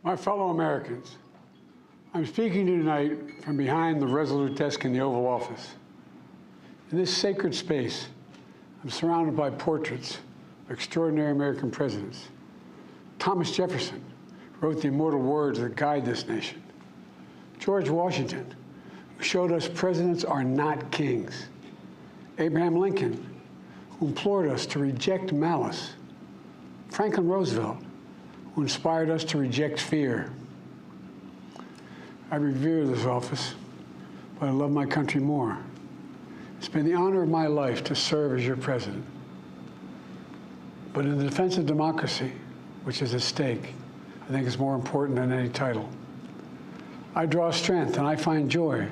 My fellow Americans, I'm speaking to you tonight from behind the resolute desk in the Oval Office. In this sacred space, I'm surrounded by portraits of extraordinary American presidents. Thomas Jefferson wrote the immortal words that guide this nation. George Washington, who showed us presidents are not kings. Abraham Lincoln, who implored us to reject malice. Franklin Roosevelt, who inspired us to reject fear. I revere this office, but I love my country more. It's been the honor of my life to serve as your president. But in the defense of democracy, which is at stake, I think it's more important than any title. I draw strength and I find joy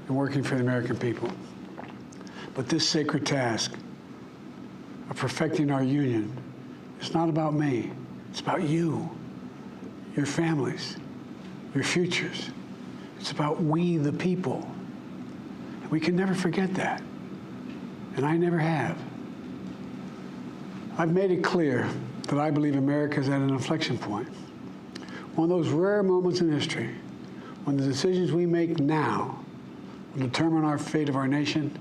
in working for the American people. But this sacred task of perfecting our union is not about me. It's about you, your families, your futures. It's about we, the people. And we can never forget that. And I never have. I've made it clear that I believe America is at an inflection point. One of those rare moments in history when the decisions we make now will determine our fate of our nation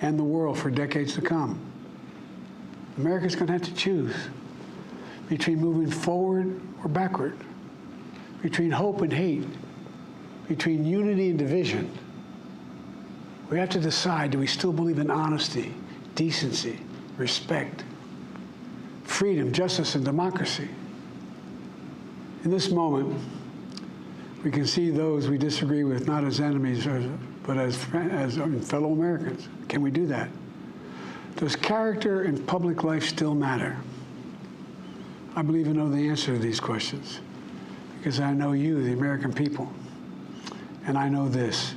and the world for decades to come. America's going to have to choose between moving forward or backward, between hope and hate, between unity and division. We have to decide, do we still believe in honesty, decency, respect, freedom, justice, and democracy? In this moment, we can see those we disagree with not as enemies, but as fellow Americans. Can we do that? Does character in public life still matter? I believe I know the answer to these questions because I know you, the American people. And I know this,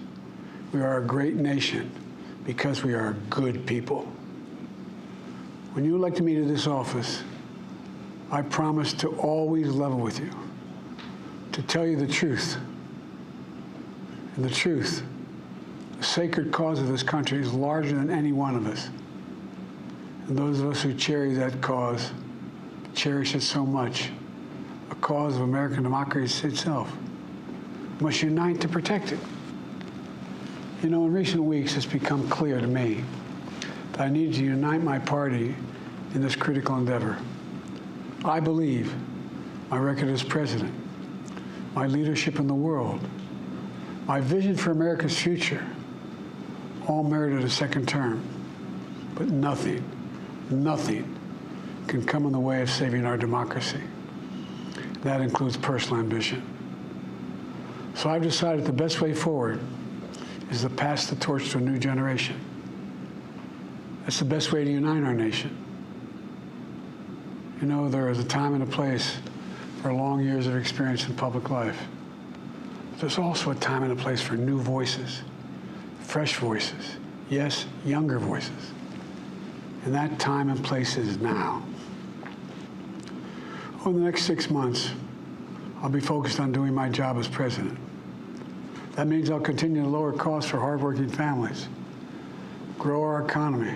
we are a great nation because we are good people. When you elected me to this office, I promised to always level with you, to tell you the truth. And the truth, the sacred cause of this country is larger than any one of us. And those of us who cherish that cause, cherish it so much, a cause of American democracy itself, must unite to protect it. You know, in recent weeks, it's become clear to me that I need to unite my party in this critical endeavor. I believe my record as president, my leadership in the world, my vision for America's future, all merited a second term. But nothing can come in the way of saving our democracy. That includes personal ambition. So I've decided the best way forward is to pass the torch to a new generation. That's the best way to unite our nation. You know, there is a time and a place for long years of experience in public life. But there's also a time and a place for new voices, fresh voices, yes, younger voices. And that time and place is now. Over the next 6 months, I'll be focused on doing my job as president. That means I'll continue to lower costs for hardworking families, grow our economy.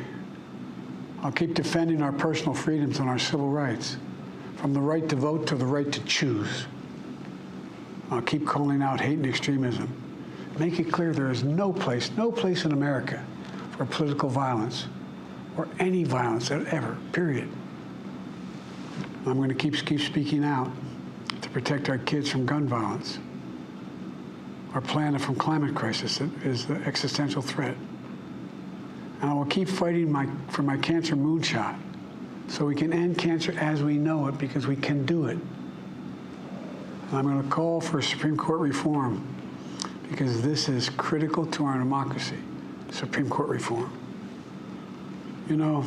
I'll keep defending our personal freedoms and our civil rights, from the right to vote to the right to choose. I'll keep calling out hate and extremism. Make it clear there is no place in America for political violence or any violence ever, period. I'm going to keep speaking out to protect our kids from gun violence, our planet from climate crisis that is the existential threat. And I will keep fighting for my cancer moonshot so we can end cancer as we know it, because we can do it. And I'm going to call for Supreme Court reform because this is critical to our democracy, Supreme Court reform. You know,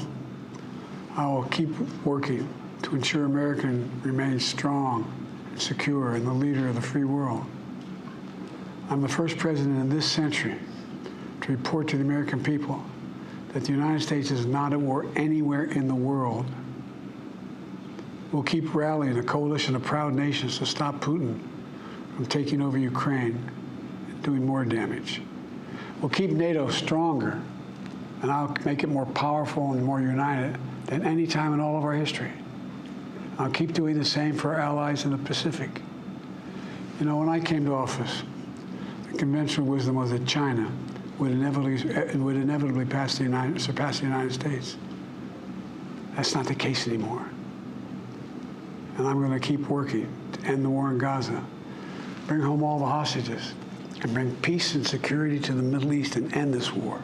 I will keep working to ensure America remains strong and secure and the leader of the free world. I'm the first president in this century to report to the American people that the United States is not at war anywhere in the world. We'll keep rallying a coalition of proud nations to stop Putin from taking over Ukraine and doing more damage. We'll keep NATO stronger, and I'll make it more powerful and more united than any time in all of our history. I'll keep doing the same for our allies in the Pacific. You know, when I came to office, the conventional wisdom was that China would inevitably surpass the United States. That's not the case anymore. And I'm going to keep working to end the war in Gaza, bring home all the hostages, and bring peace and security to the Middle East and end this war.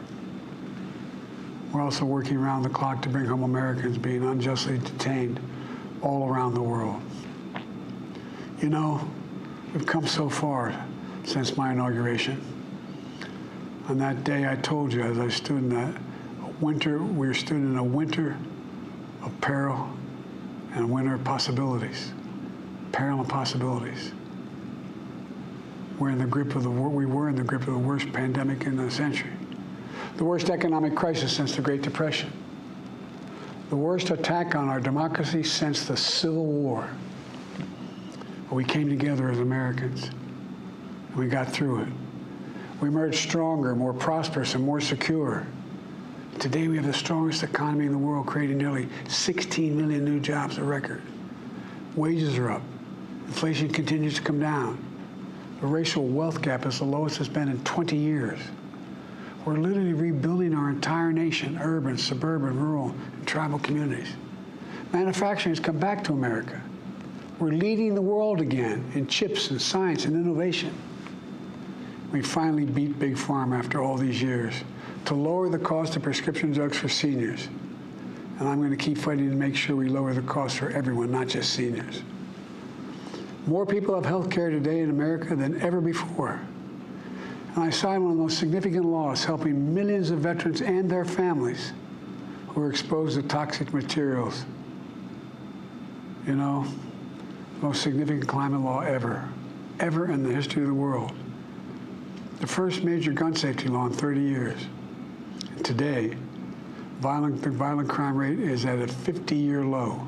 We're also working around the clock to bring home Americans being unjustly detained all around the world. You know, we've come so far since my inauguration. On that day, I told you, as I stood in that winter, we stood in a winter of peril and a winter of possibilities. Peril and possibilities. We were in the grip of the worst pandemic in a century. The worst economic crisis since the Great Depression. The worst attack on our democracy since the Civil War. But we came together as Americans, and we got through it. We emerged stronger, more prosperous, and more secure. Today, we have the strongest economy in the world, creating nearly 16 million new jobs, a record. Wages are up. Inflation continues to come down. The racial wealth gap is the lowest it's been in 20 years. We're literally rebuilding our entire nation, urban, suburban, rural, and tribal communities. Manufacturing has come back to America. We're leading the world again in chips and science and innovation. We finally beat Big Pharma after all these years to lower the cost of prescription drugs for seniors. And I'm going to keep fighting to make sure we lower the cost for everyone, not just seniors. More people have health care today in America than ever before. And I signed one of the most significant laws helping millions of veterans and their families who are exposed to toxic materials. You know, the most significant climate law ever in the history of the world. The first major gun safety law in 30 years. And today, the violent crime rate is at a 50-year low.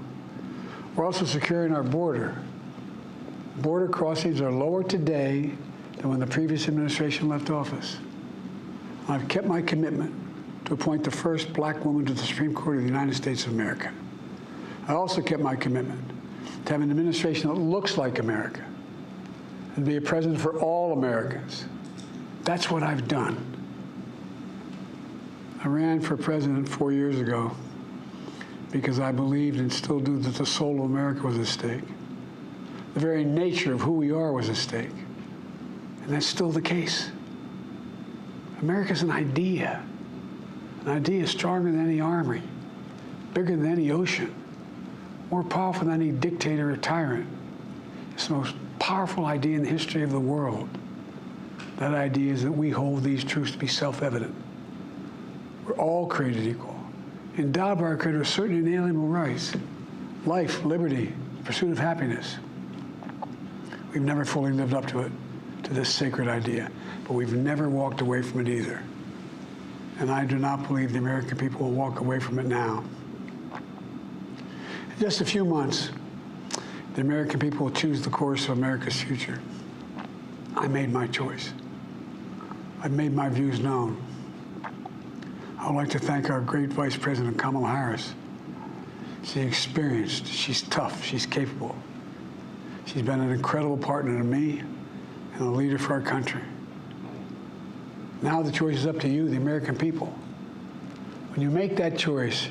We're also securing our border. Border crossings are lower today than when the previous administration left office. I've kept my commitment to appoint the first black woman to the Supreme Court of the United States of America. I also kept my commitment to have an administration that looks like America and be a president for all Americans. That's what I've done. I ran for president 4 years ago because I believed and still do that the soul of America was at stake. The very nature of who we are was at stake. And that's still the case. America's an idea stronger than any army, bigger than any ocean, more powerful than any dictator or tyrant. It's the most powerful idea in the history of the world. That idea is that we hold these truths to be self-evident. We're all created equal, endowed by our Creator with certain inalienable rights: life, liberty, pursuit of happiness. We've never fully lived up to it, to this sacred idea, but we've never walked away from it either. And I do not believe the American people will walk away from it now. In just a few months, the American people will choose the course of America's future. I made my choice. I've made my views known. I would like to thank our great Vice President Kamala Harris. She's experienced, she's tough, she's capable. She's been an incredible partner to me and a leader for our country. Now the choice is up to you, the American people. When you make that choice,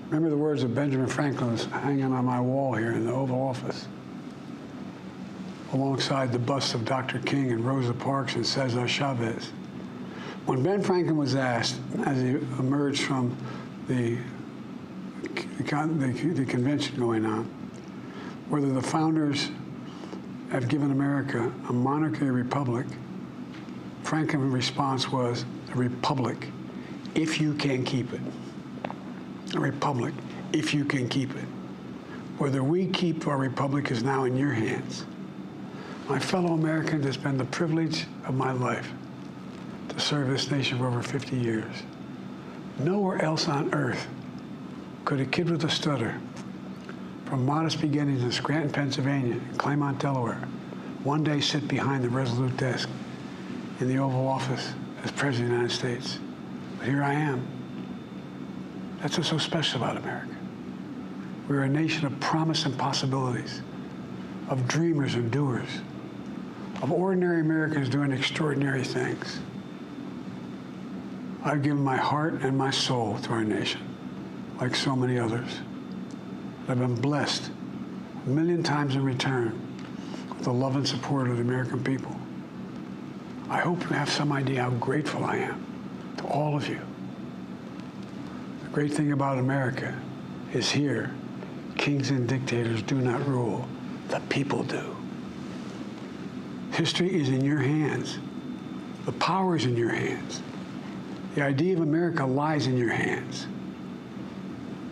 remember the words of Benjamin Franklin that's hanging on my wall here in the Oval Office, alongside the busts of Dr. King and Rosa Parks and Cesar Chavez. When Ben Franklin was asked, as he emerged from the convention going on, whether the founders have given America a monarchy or republic, Franklin's response was, a republic, if you can keep it. A republic, if you can keep it. Whether we keep our republic is now in your hands. My fellow Americans, it's been the privilege of my life to serve this nation for over 50 years. Nowhere else on earth could a kid with a stutter, from modest beginnings in Scranton, Pennsylvania, and Claymont, Delaware, one day sit behind the resolute desk in the Oval Office as President of the United States. But here I am. That's what's so special about America. We're a nation of promise and possibilities, of dreamers and doers, of ordinary Americans doing extraordinary things. I've given my heart and my soul to our nation, like so many others. I've been blessed a million times in return with the love and support of the American people. I hope you have some idea how grateful I am to all of you. The great thing about America is here, kings and dictators do not rule, the people do. History is in your hands. The power is in your hands. The idea of America lies in your hands.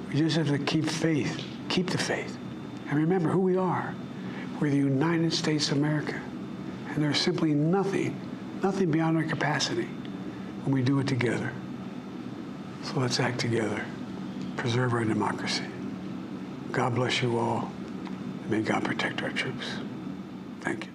We just have to keep faith, keep the faith, and remember who we are. We're the United States of America, and there's simply nothing beyond our capacity when we do it together. So let's act together, preserve our democracy. God bless you all, and may God protect our troops. Thank you.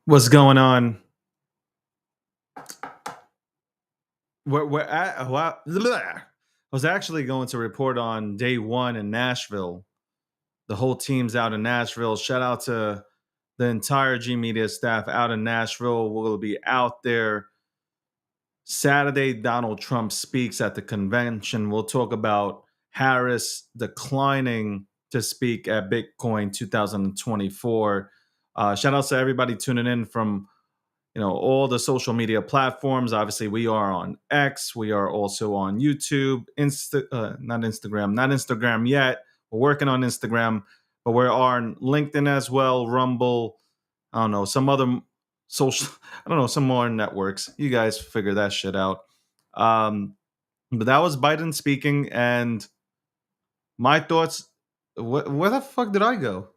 What's going on? We're at, I was actually going to report on day one in Nashville. The whole team's out in Nashville. Shout out to the entire G Media staff out in Nashville. We'll be out there Saturday. Donald Trump speaks at the convention. We'll talk about Harris declining to speak at Bitcoin 2024. Shout out to everybody tuning in from all the social media platforms. Obviously, we are on X. We are also on YouTube, not Instagram yet. We're working on Instagram, but we're on LinkedIn as well, Rumble. I don't know, some other social, some more networks. You guys figure that shit out. But that was Biden speaking, and my thoughts. Where the fuck did I go?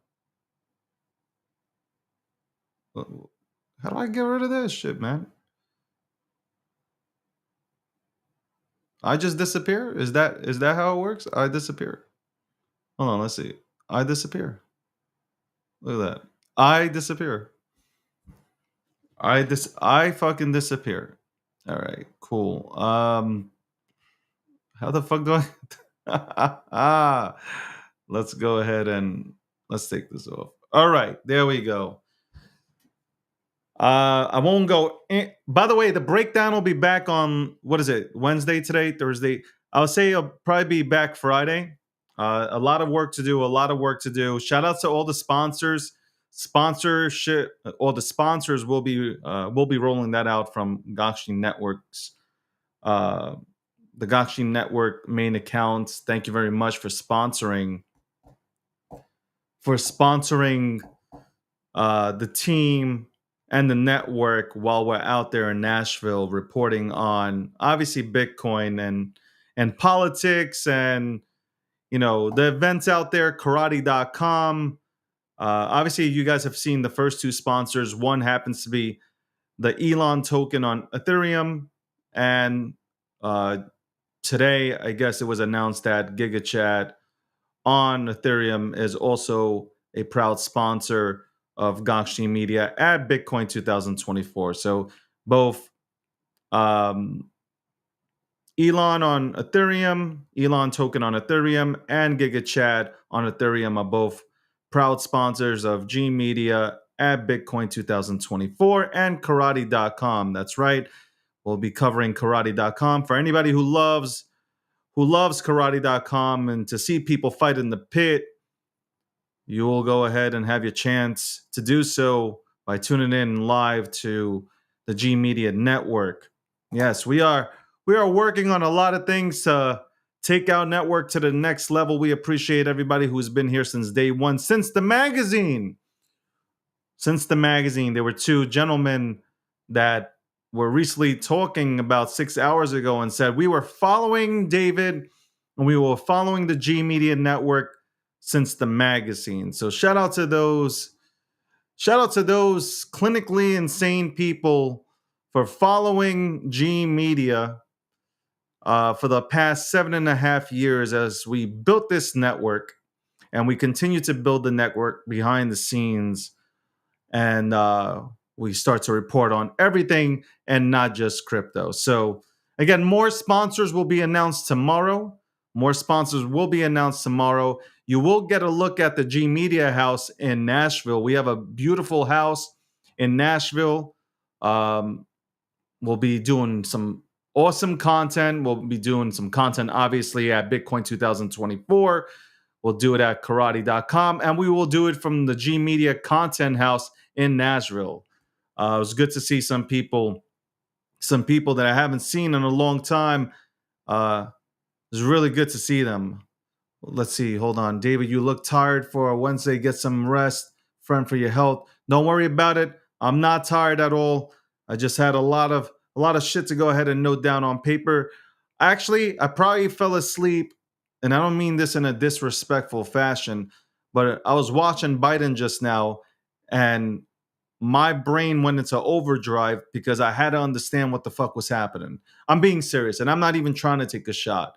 How do I get rid of this shit, man? I just disappear? Is that how it works? I disappear. Hold on, let's see. I disappear. Look at that. I disappear. I fucking disappear. All right, cool. How the fuck do I let's go ahead and let's take this off. All right, there we go. I won't go. By the way, the breakdown will be back on what is it? Wednesday today, Thursday. I'll say I'll probably be back Friday. A lot of work to do. Shout out to all the sponsors. Sponsorship. All the sponsors will be rolling that out from Gokhshtein Networks. The Gokhshtein Network main accounts. Thank you very much for sponsoring. The team and the network while we're out there in Nashville reporting on obviously Bitcoin and politics and the events out there, karate.com. Obviously you guys have seen the first two sponsors. One happens to be the Elon token on Ethereum, and today I guess it was announced that GigaChat on Ethereum is also a proud sponsor of Gokhshtein Media at Bitcoin 2024. So both Elon on Ethereum, Elon token on Ethereum, and GigaChat on Ethereum are both proud sponsors of G Media at Bitcoin 2024 and karate.com. That's right. We'll be covering karate.com for anybody who loves karate.com and to see people fight in the pit. You will go ahead and have your chance to do so by tuning in live to the G Media Network. Yes, we are working on a lot of things to take our network to the next level. We appreciate everybody who's been here since day one, since the magazine. There were two gentlemen that were recently talking about 6 hours ago and said we were following David and we were following the G Media Network since the magazine. So shout out to those clinically insane people for following G Media for the past 7.5 years as we built this network. and we continue to build the network behind the scenes, and we start to report on everything and not just crypto. So again, more sponsors will be announced tomorrow. More sponsors will be announced tomorrow. You will get a look at the G Media house in Nashville. We have a beautiful house in Nashville. We'll be doing some awesome content. We'll be doing some content, obviously, at Bitcoin 2024. We'll do it at karate.com, and we will do it from the G Media Content House in Nashville. It was good to see some people that I haven't seen in a long time. It was really good to see them. Let's see. Hold on. David, you look tired for a Wednesday. Get some rest. Friend, for your health. Don't worry about it. I'm not tired at all. I just had a lot of shit to go ahead and note down on paper. Actually, I probably fell asleep, and I don't mean this in a disrespectful fashion, but I was watching Biden just now, and my brain went into overdrive because I had to understand what the fuck was happening. I'm being serious, and I'm not even trying to take a shot.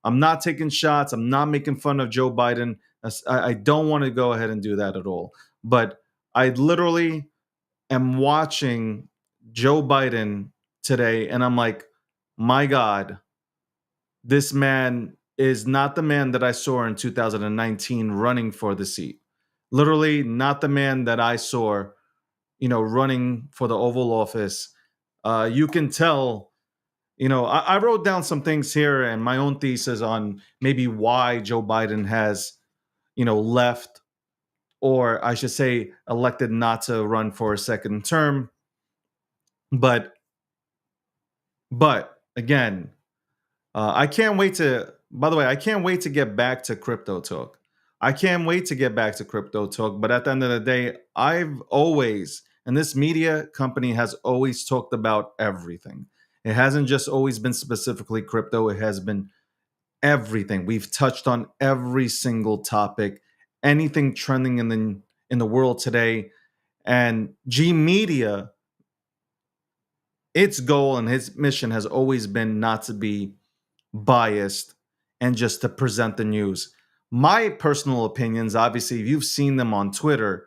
I'm not taking shots. I'm not making fun of Joe Biden. I don't want to go ahead and do that at all. But I literally am watching Joe Biden today, and I'm like, my God, this man is not the man that I saw in 2019 running for the seat. Literally not the man that I saw, running for the Oval Office. You can tell, I wrote down some things here and my own thesis on maybe why Joe Biden has, left, or I should say elected not to run for a second term. But again, I can't wait to, by the way, I can't wait to get back to crypto talk. I can't wait to get back to crypto talk. But at the end of the day, I've always, and this media company has always talked about everything. It hasn't just always been specifically crypto, it has been everything. We've touched on every single topic, anything trending in the world today. And G Media, its goal and its mission has always been not to be biased and just to present the news. My personal opinions, obviously, if you've seen them on Twitter,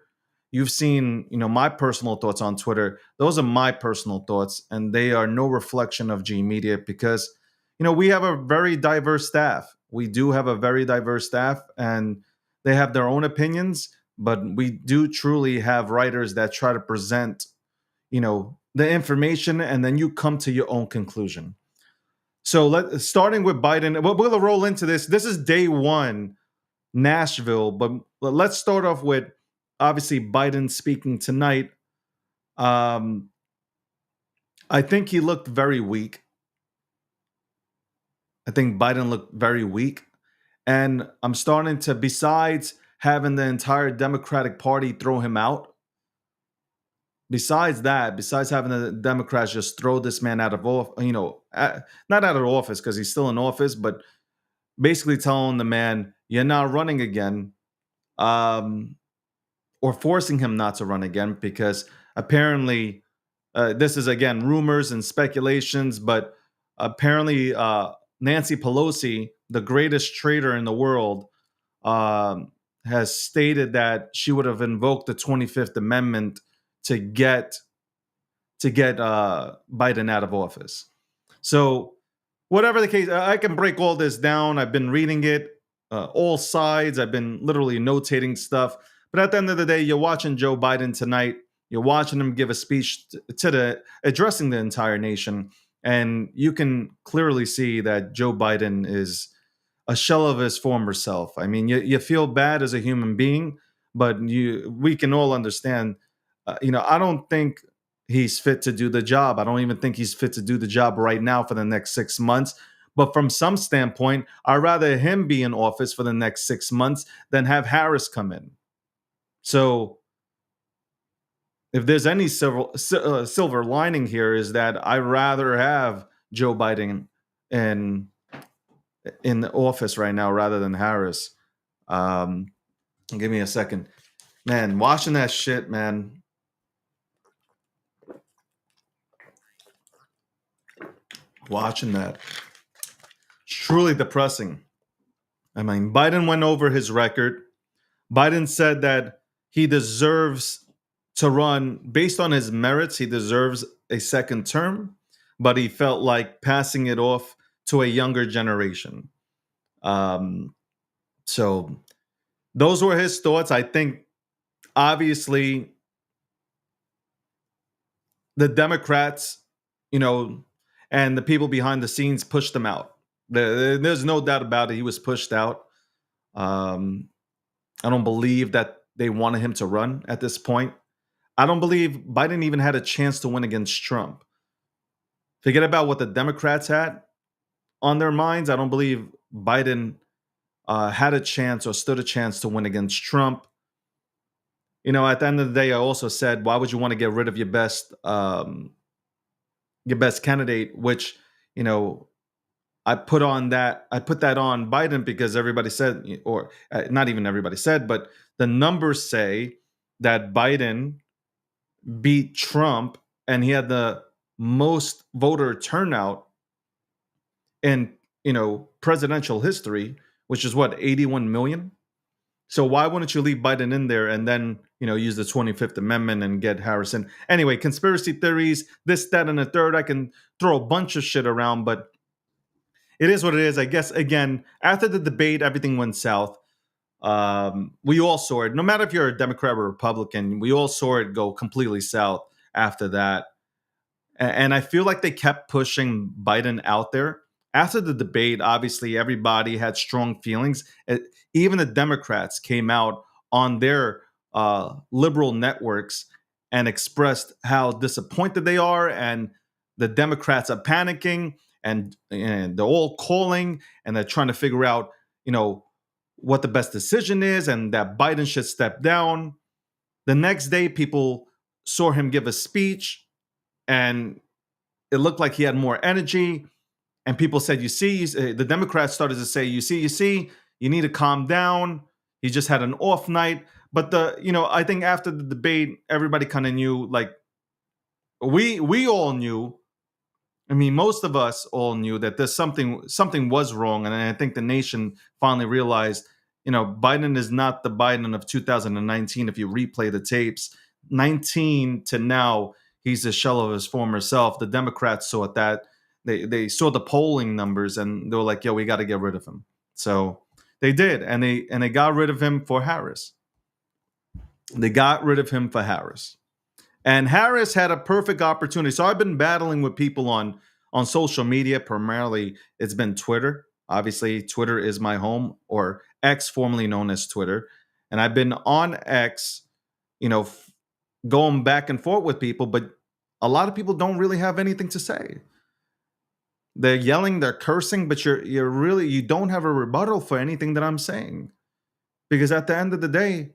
you've seen, my personal thoughts on Twitter. Those are my personal thoughts, and they are no reflection of G Media because, we have a very diverse staff. We do have a very diverse staff, and they have their own opinions, but we do truly have writers that try to present, the information, and then you come to your own conclusion. So starting with Biden, we'll roll into this. This is day one, Nashville, but let's start off with obviously Biden speaking tonight. I think he looked very weak. I think Biden looked very weak. And I'm starting to, besides having the entire Democratic Party throw him out, besides having the Democrats just throw this man out of office, not out of office because he's still in office, but basically telling the man, you're not running again, or forcing him not to run again, because apparently this is, again, rumors and speculations, but apparently Nancy Pelosi, the greatest traitor in the world, has stated that she would have invoked the 25th Amendment to get Biden out of office. So whatever the case, I can break all this down. I've been reading it, all sides. I've been literally notating stuff. But at the end of the day, you're watching Joe Biden tonight. You're watching him give a speech addressing the entire nation. And you can clearly see that Joe Biden is a shell of his former self. I mean, you feel bad as a human being, but we can all understand. I don't think he's fit to do the job. I don't even think he's fit to do the job right now for the next 6 months. But from some standpoint, I'd rather him be in office for the next 6 months than have Harris come in. So if there's any silver lining here, is that I'd rather have Joe Biden in the office right now rather than Harris. Give me a second. Man, watching that shit, man. Watching that. It's truly depressing. I mean, Biden went over his record. Biden said that he deserves to run based on his merits. He deserves a second term, but he felt like passing it off to a younger generation. So those were his thoughts. I think obviously the Democrats, and the people behind the scenes pushed him out. There's no doubt about it. He was pushed out. Um, I don't believe that they wanted him to run at this point. I don't believe Biden even had a chance to win against Trump. Forget about what the Democrats had on their minds. I don't believe Biden had a chance or stood a chance to win against Trump. At the end of the day, I also said, why would you want to get rid of your best candidate? Which, I put that on Biden because everybody said, or not even everybody said, but the numbers say that Biden beat Trump and he had the most voter turnout in, presidential history, which is what, 81 million? So why wouldn't you leave Biden in there and then, use the 25th Amendment and get Harrison? Anyway, conspiracy theories, this, that, and the third. I can throw a bunch of shit around, but it is what it is. I guess, again, after the debate, everything went south. We all saw it. No matter if you're a Democrat or Republican, we all saw it go completely south after that. And I feel like they kept pushing Biden out there. After the debate, obviously, everybody had strong feelings. Even the Democrats came out on their liberal networks and expressed how disappointed they are. And the Democrats are panicking and they're all calling and they're trying to figure out, what the best decision is and that Biden should step down. The next day, people saw him give a speech and it looked like he had more energy. And people said, the Democrats started to say, you see, you need to calm down. He just had an off night. But I think after the debate, everybody kind of knew, like we all knew. I mean, most of us all knew that there's something was wrong. And I think the nation finally realized, Biden is not the Biden of 2019. If you replay the tapes, 19 to now, he's a shell of his former self. The Democrats saw that. They saw the polling numbers and they were like, yo, we got to get rid of him. So they did. And they got rid of him for Harris. And Harris had a perfect opportunity. So I've been battling with people on social media. Primarily, it's been Twitter. Obviously, Twitter is my home, or X, formerly known as Twitter. And I've been on X, going back and forth with people, but a lot of people don't really have anything to say. They're yelling, they're cursing, but you don't have a rebuttal for anything that I'm saying. Because at the end of the day,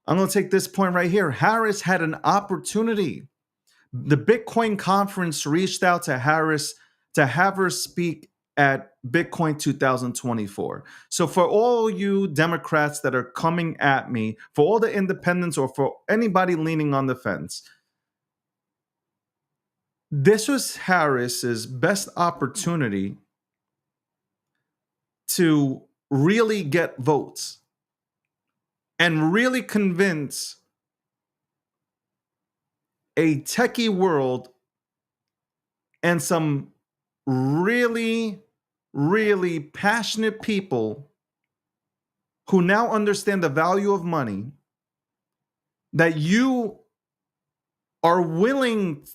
I'm going to take this point right here. Harris had an opportunity. The Bitcoin conference reached out to Harris to have her speak at Bitcoin 2024. So for all you Democrats that are coming at me, for all the independents or for anybody leaning on the fence, this was Harris's best opportunity to really get votes and really convince a techie world and some really, really passionate people who now understand the value of money that you are willing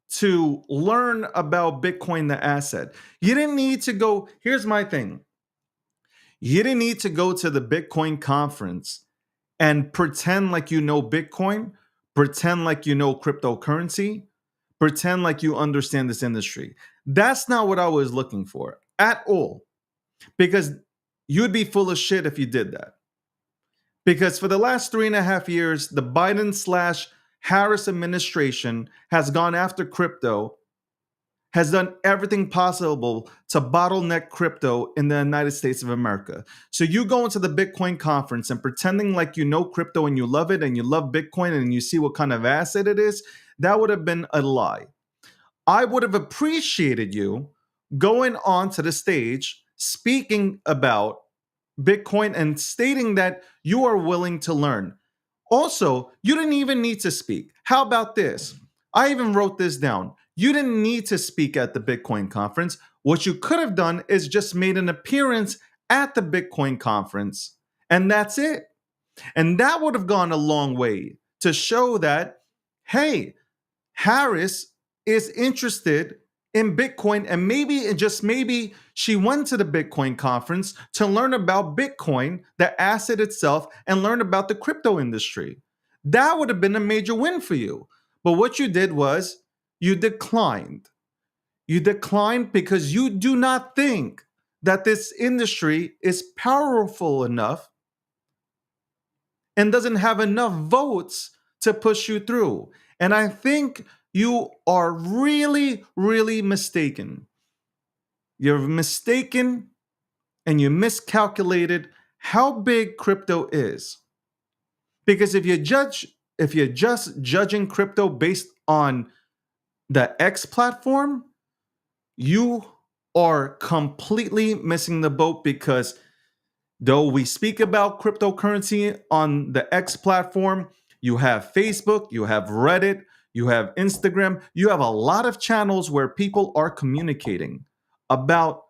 to learn about Bitcoin, the asset. You didn't need to go. Here's my thing. You didn't need to go to the Bitcoin conference and pretend like you know Bitcoin, pretend like you know cryptocurrency, pretend like you understand this industry. That's not what I was looking for at all. Because you'd be full of shit if you did that. Because for the last 3.5 years, the Biden/Harris administration has gone after crypto, has done everything possible to bottleneck crypto in the United States of America. So you go into the Bitcoin conference and pretending like you know crypto and you love it and you love Bitcoin and you see what kind of asset it is, that would have been a lie. I would have appreciated you going onto the stage speaking about Bitcoin and stating that you are willing to learn. Also, you didn't even need to speak. How about this? I even wrote this down. You didn't need to speak at the Bitcoin conference. What you could have done is just made an appearance at the Bitcoin conference, and that's it. And that would have gone a long way to show that, hey, Harris is interested in Bitcoin, and maybe, and just maybe, she went to the Bitcoin conference to learn about Bitcoin, the asset itself, and learn about the crypto industry. That would have been a major win for you. But what you did was you declined. You declined because you do not think that this industry is powerful enough and doesn't have enough votes to push you through. And I think you are really, really mistaken. You're mistaken and you miscalculated how big crypto is. Because if you're just judging crypto based on the X platform, you are completely missing the boat, because though we speak about cryptocurrency on the X platform, you have Facebook, you have Reddit, you have Instagram, you have a lot of channels where people are communicating about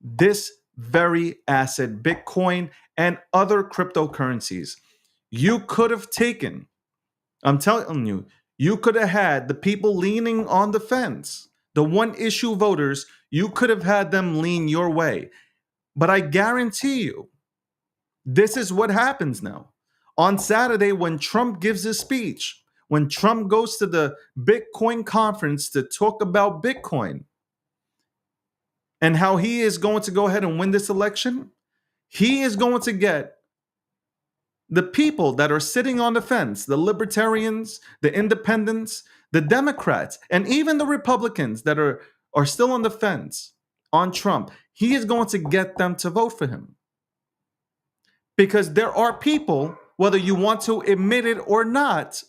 this very asset, Bitcoin, and other cryptocurrencies. You could have taken, I'm telling you, you could have had the people leaning on the fence, the one issue voters, you could have had them lean your way. But I guarantee you, this is what happens now. On Saturday, when Trump gives his speech, when Trump goes to the Bitcoin conference to talk about Bitcoin and how he is going to go ahead and win this election, he is going to get the people that are sitting on the fence, the libertarians, the independents, the Democrats, and even the Republicans that are still on the fence on Trump. He is going to get them to vote for him. Because there are people, whether you want to admit it or not,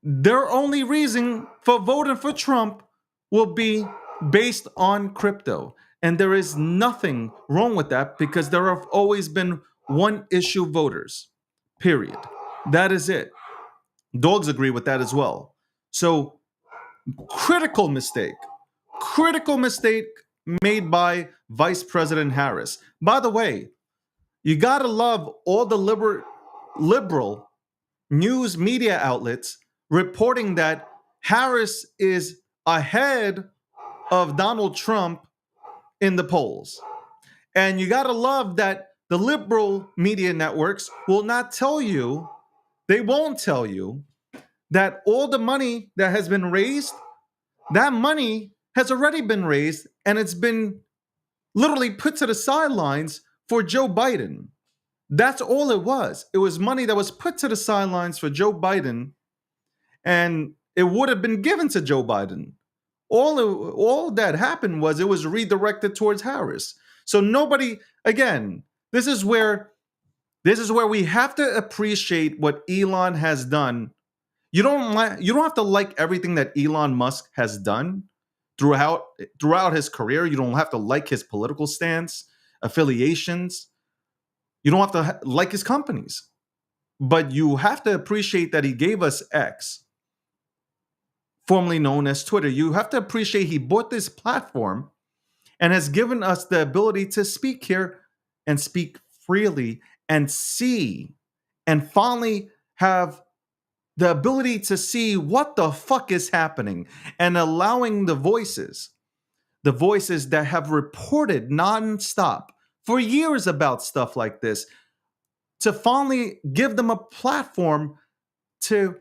their only reason for voting for Trump will be based on crypto. And there is nothing wrong with that, because there have always been one issue voters, period. That is it. Dogs agree with that as well. So, critical mistake made by Vice President Harris. By the way, you gotta love all the liberal news media outlets reporting that Harris is ahead of Donald Trump in the polls. And you gotta love that the liberal media networks will not tell you, they won't tell you, that all the money that has been raised, that money has already been raised and it's been literally put to the sidelines for Joe Biden. That's all it was. It was money that was put to the sidelines for Joe Biden, and it would have been given to Joe Biden. All that happened was it was redirected towards Harris. So nobody, again, this is where we have to appreciate what Elon has done. You don't have to like everything that Elon Musk has done throughout his career. You don't have to like his political stance, affiliations. You don't have to like his companies. But you have to appreciate that he gave us X, formerly known as Twitter. You have to appreciate he bought this platform and has given us the ability to speak here and speak freely and see and finally have the ability to see what the fuck is happening, and allowing the voices that have reported nonstop for years about stuff like this, to finally give them a platform to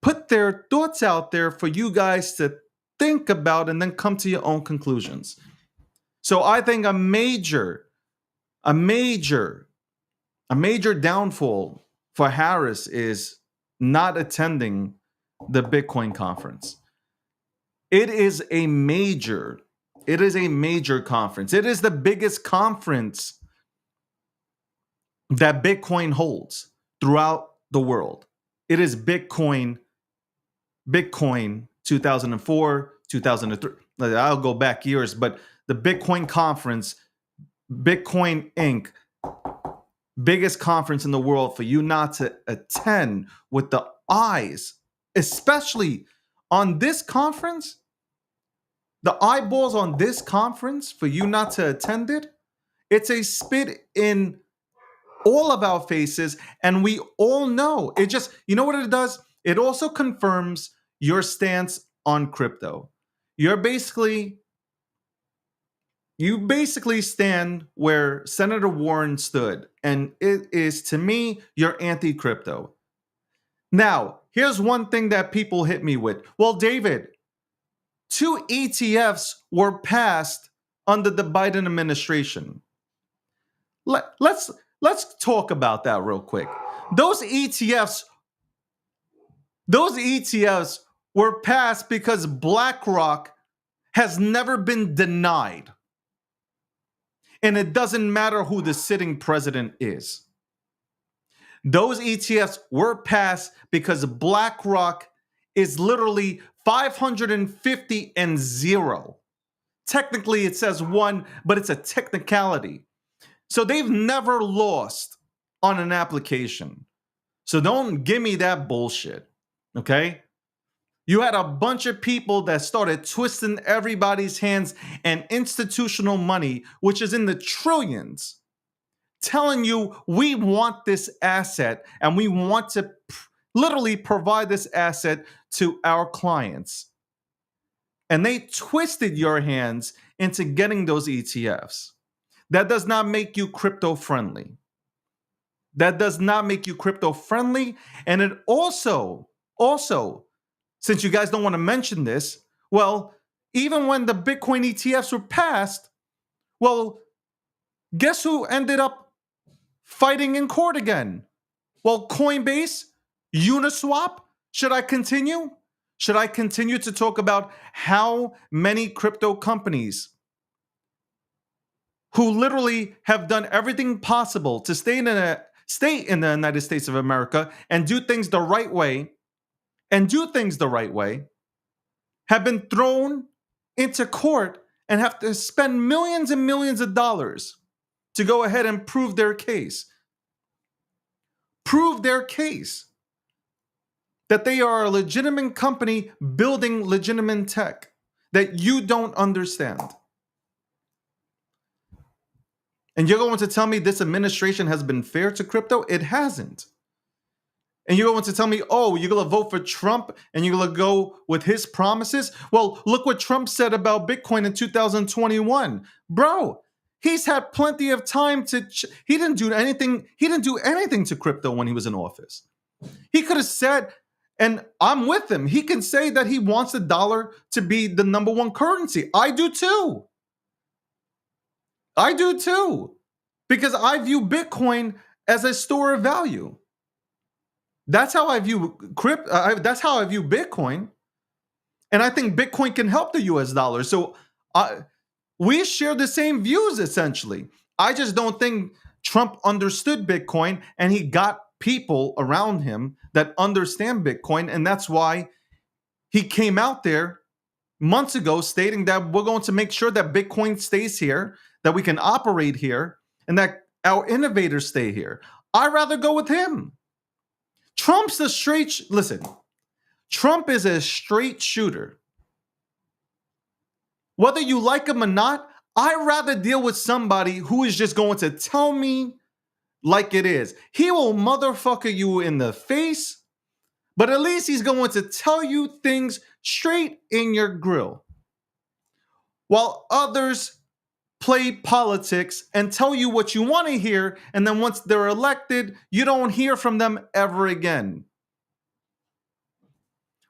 put their thoughts out there for you guys to think about and then come to your own conclusions. So I think a major downfall for Harris is not attending the Bitcoin conference. It is a major conference. It is the biggest conference that Bitcoin holds throughout the world. It is Bitcoin 2004, 2003. I'll go back years, but the Bitcoin conference Bitcoin Inc., biggest conference in the world, for you not to attend with the eyes, especially on this conference, the eyeballs on this conference, for you not to attend it, it's a spit in all of our faces. And we all know it. Just, you know what it does? It also confirms your stance on crypto. You basically stand where Senator Warren stood. And it is, to me, you're anti-crypto. Now, here's one thing that people hit me with. Well, David, 2 ETFs were passed under the Biden administration. Let's talk about that real quick. Those ETFs were passed because BlackRock has never been denied. And it doesn't matter who the sitting president is. Those ETFs were passed because BlackRock is literally 550 and 0. Technically, it says 1, but it's a technicality. So they've never lost on an application. So don't give me that bullshit, okay? You had a bunch of people that started twisting everybody's hands and institutional money, which is in the trillions, telling you we want this asset and we want to literally provide this asset to our clients. And they twisted your hands into getting those ETFs. That does not make you crypto friendly. That does not make you crypto friendly. And it also, since you guys don't want to mention this, well, even when the Bitcoin ETFs were passed, well, guess who ended up fighting in court again? Well, Coinbase, Uniswap. Should I continue? Should I continue to talk about how many crypto companies who literally have done everything possible to stay in the United States of America and do things the right way, have been thrown into court and have to spend millions and millions of dollars to go ahead and prove their case. Prove their case that they are a legitimate company building legitimate tech that you don't understand. And you're going to tell me this administration has been fair to crypto? It hasn't. And you're going to tell me, oh, you're going to vote for Trump and you're going to go with his promises? Well, look what Trump said about Bitcoin in 2021. Bro, he's had plenty of time to... He didn't do anything to crypto when he was in office. He could have said, and I'm with him, he can say that he wants the dollar to be the number one currency. I do too. Because I view Bitcoin as a store of value. That's how I view that's how I view Bitcoin. And I think Bitcoin can help the US dollar. So we share the same views, essentially. I just don't think Trump understood Bitcoin and he got people around him that understand Bitcoin. And that's why he came out there months ago stating that we're going to make sure that Bitcoin stays here, that we can operate here, and that our innovators stay here. I'd rather go with him. Trump's a listen, Trump is a straight shooter. Whether you like him or not, I'd rather deal with somebody who is just going to tell me like it is. He will motherfucker you in the face, but at least he's going to tell you things straight in your grill. While others play politics and tell you what you want to hear, and then once they're elected, you don't hear from them ever again.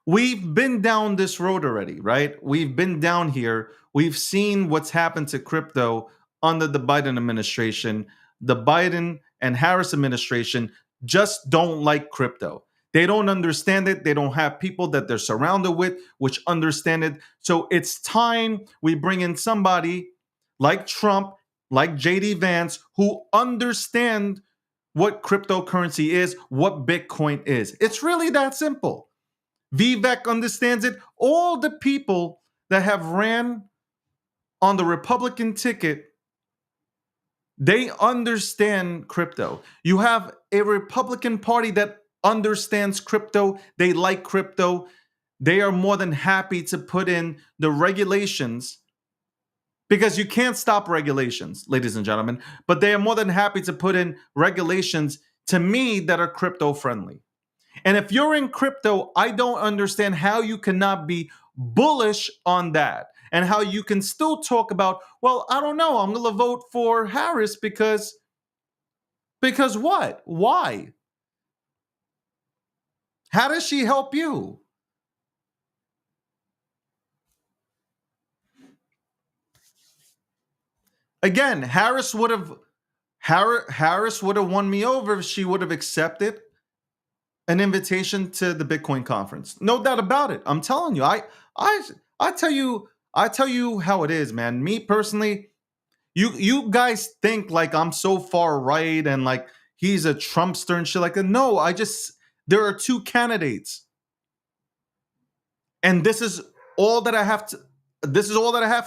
We've been down this road already, right? We've been down here. We've seen what's happened to crypto under the Biden administration. The Biden and Harris administration just don't like crypto. They don't understand it. They don't have people that they're surrounded with which understand it. So it's time we bring in somebody like Trump, like JD Vance, who understand what cryptocurrency is, what Bitcoin is. It's really that simple. Vivek understands it. All the people that have ran on the Republican ticket They understand crypto. You have a Republican Party that understands crypto. They like crypto. They are more than happy to put in the regulations because you can't stop regulations, ladies and gentlemen, but they are more than happy to put in regulations to me that are crypto friendly. And if you're in crypto, I don't understand how you cannot be bullish on that and how you can still talk about, well, I don't know, I'm going to vote for Harris because what? Why? How does she help you? Again, Harris would have won me over if she would have accepted an invitation to the Bitcoin conference. No doubt about it. I'm telling you. I tell you how it is, man. Me personally, you guys think like I'm so far right and like he's a Trumpster and shit like that. No, there are two candidates. And this is all that I have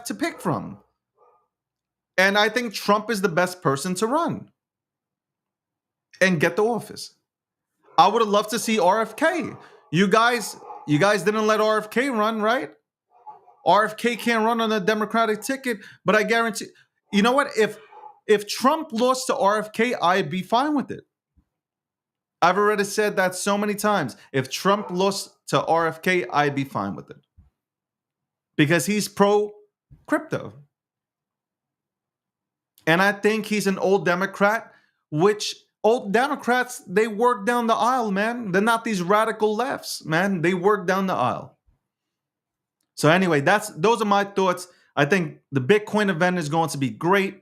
to pick from. And I think Trump is the best person to run and get the office. I would have loved to see RFK. You guys didn't let RFK run, right? RFK can't run on a Democratic ticket, but I guarantee, you know what? If Trump lost to RFK, I'd be fine with it. I've already said that so many times. If Trump lost to RFK, I'd be fine with it. Because he's pro crypto. And I think he's an old Democrat, which old Democrats, they work down the aisle, man. They're not these radical lefts, man. They work down the aisle. So anyway, those are my thoughts. I think the Bitcoin event is going to be great.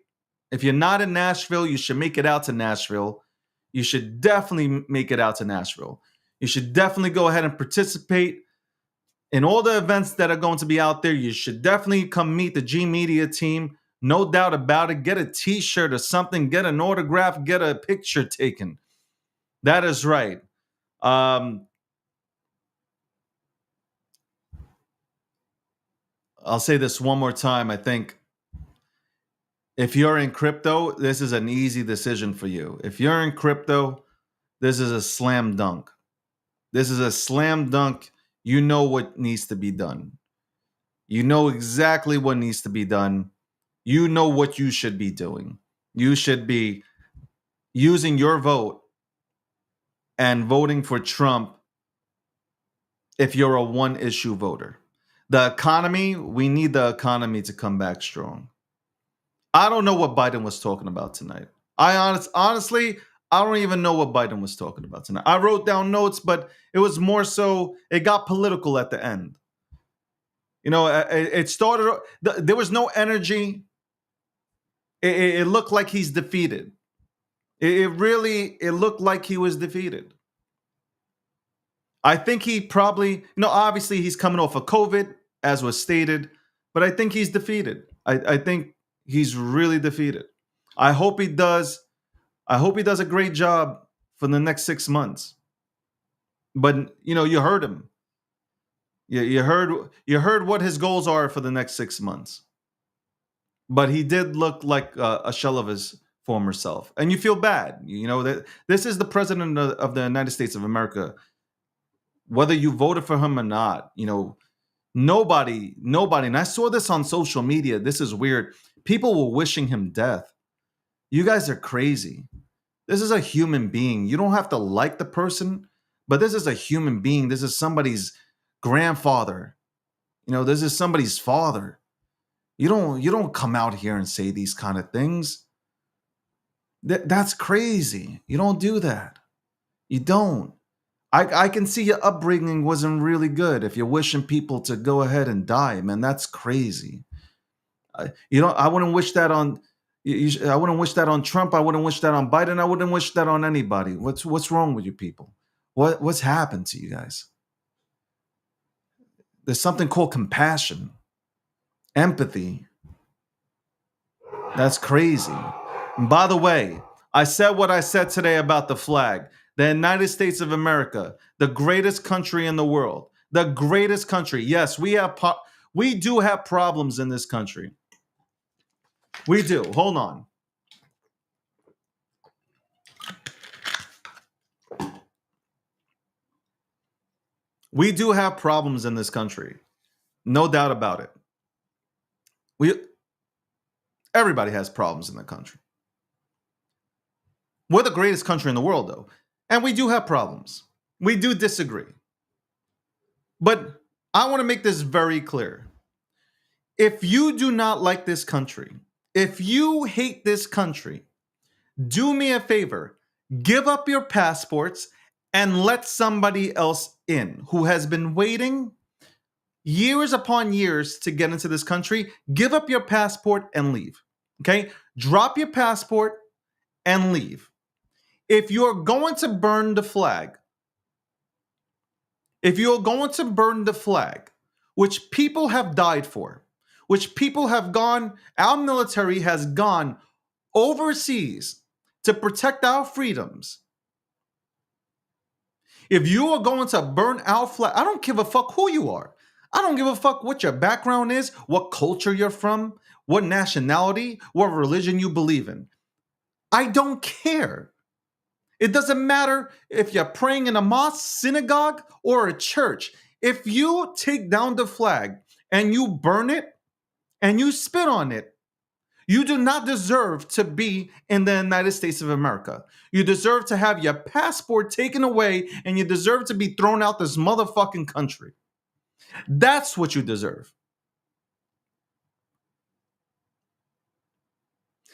If you're not in Nashville, you should make it out to Nashville. You should definitely make it out to Nashville. You should definitely go ahead and participate in all the events that are going to be out there. You should definitely come meet the G Media team. No doubt about it. Get a t-shirt or something. Get an autograph. Get a picture taken. That is right. I'll say this one more time. I think if you're in crypto, this is an easy decision for you. If you're in crypto, this is a slam dunk. This is a slam dunk. You know what needs to be done. You know exactly what needs to be done. You know what you should be doing. You should be using your vote and voting for Trump if you're a one-issue voter. The economy, we need the economy to come back strong. I don't know what Biden was talking about tonight. Honestly, I don't even know what Biden was talking about tonight. I wrote down notes, but it was more so, it got political at the end. You know, it started, there was no energy. It looked like he's defeated. It looked like he was defeated. I think he probably, obviously he's coming off of COVID, as was stated, but I think he's defeated. I think he's really defeated. I hope he does a great job for the next 6 months. But, you heard him. You heard what his goals are for the next 6 months. But he did look like a shell of his former self. And you feel bad. That this is the president of the United States of America. Whether you voted for him or not, nobody, and I saw this on social media. This is weird. People were wishing him death. You guys are crazy. This is a human being. You don't have to like the person, but this is a human being. This is somebody's grandfather. This is somebody's father. You don't come out here and say these kind of things. That's crazy. You don't do that. You don't. I can see your upbringing wasn't really good if you're wishing people to go ahead and die, man. That's crazy. I wouldn't wish that on. I wouldn't wish that on Trump. I wouldn't wish that on Biden. I wouldn't wish that on anybody. What's wrong with you people? What's happened to you guys? There's something called compassion, empathy. That's crazy. And by the way, I said what I said today about the flag. The United States of America, the greatest country in the world, the greatest country. Yes, we do have problems in this country. We do. Hold on. We do have problems in this country. No doubt about it. Everybody has problems in the country. We're the greatest country in the world, though. And we do have problems. We do disagree. But I want to make this very clear. If you do not like this country, if you hate this country, do me a favor. Give up your passports and let somebody else in who has been waiting years upon years to get into this country. Give up your passport and leave. Okay? Drop your passport and leave. If you're going to burn the flag, which people have died for, which people have gone, our military has gone overseas to protect our freedoms. If you are going to burn our flag, I don't give a fuck who you are. I don't give a fuck what your background is, what culture you're from, what nationality, what religion you believe in. I don't care. It doesn't matter if you're praying in a mosque, synagogue, or a church. If you take down the flag and you burn it and you spit on it, you do not deserve to be in the United States of America. You deserve to have your passport taken away and you deserve to be thrown out this motherfucking country. That's what you deserve.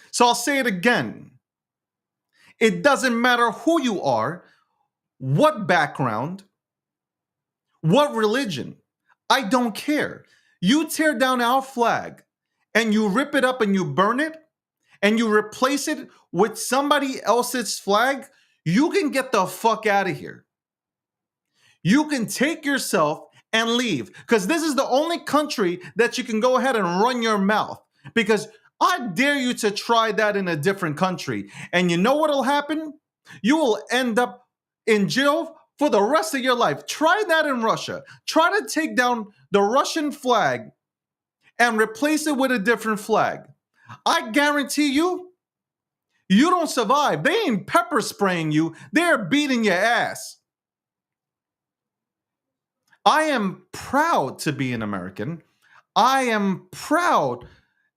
So I'll say it again. It doesn't matter who you are, what background, what religion. I don't care. You tear down our flag and you rip it up and you burn it and you replace it with somebody else's flag, you can get the fuck out of here. You can take yourself and leave, because this is the only country that you can go ahead and run your mouth, because I dare you to try that in a different country. And you know what'll happen? You will end up in jail for the rest of your life. Try that in Russia. Try to take down the Russian flag and replace it with a different flag. I guarantee you, you don't survive. They ain't pepper spraying you. They're beating your ass. I am proud to be an American. I am proud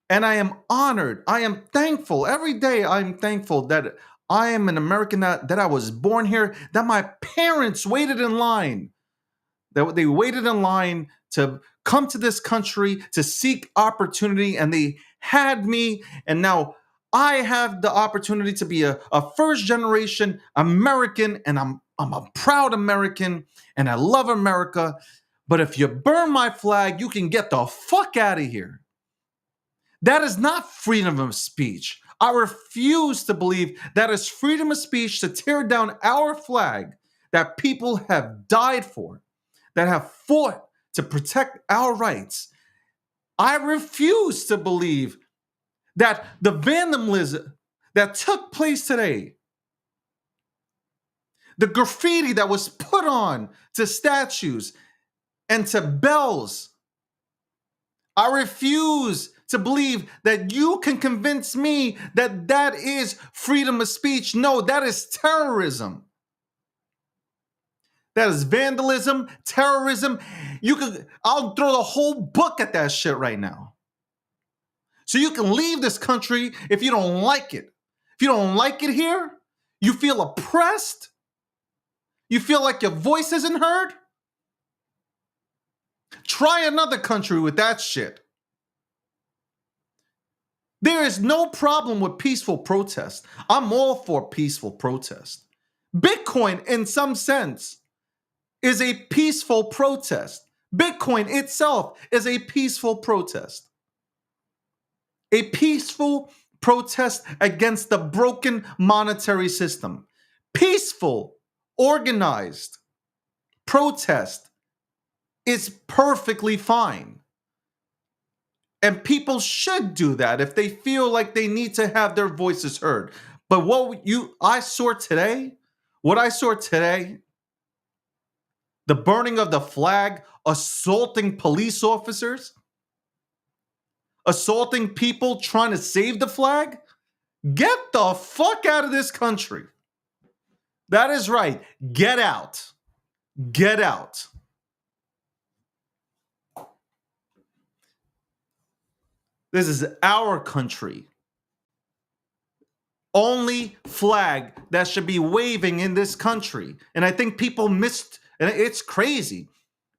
and I am honored. I am thankful. Every day I'm thankful that I am an American, that I was born here, that my parents waited in line. That they waited in line to come to this country to seek opportunity, and they had me, and now I have the opportunity to be a first generation American, and I'm a proud American, and I love America. But if you burn my flag, you can get the fuck out of here. That is not freedom of speech. I refuse to believe that is freedom of speech to tear down our flag that people have died for, that have fought to protect our rights. I refuse to believe that the vandalism that took place today, the graffiti that was put on to statues and to bells, I refuse to believe that you can convince me that that is freedom of speech. No, that is terrorism. That is vandalism, terrorism. I'll throw the whole book at that shit right now. So you can leave this country if you don't like it. If you don't like it here, you feel oppressed, you feel like your voice isn't heard, try another country with that shit. There is no problem with peaceful protest. I'm all for peaceful protest. Bitcoin, in some sense, is a peaceful protest. Bitcoin itself is a peaceful protest. A peaceful protest against the broken monetary system. Peaceful, organized protest is perfectly fine. And people should do that if they feel like they need to have their voices heard. But what I saw today, the burning of the flag, assaulting police officers, assaulting people trying to save the flag, get the fuck out of this country. That is right. Get out. Get out. This is our country. Only flag that should be waving in this country. And I think people missed, and it's crazy.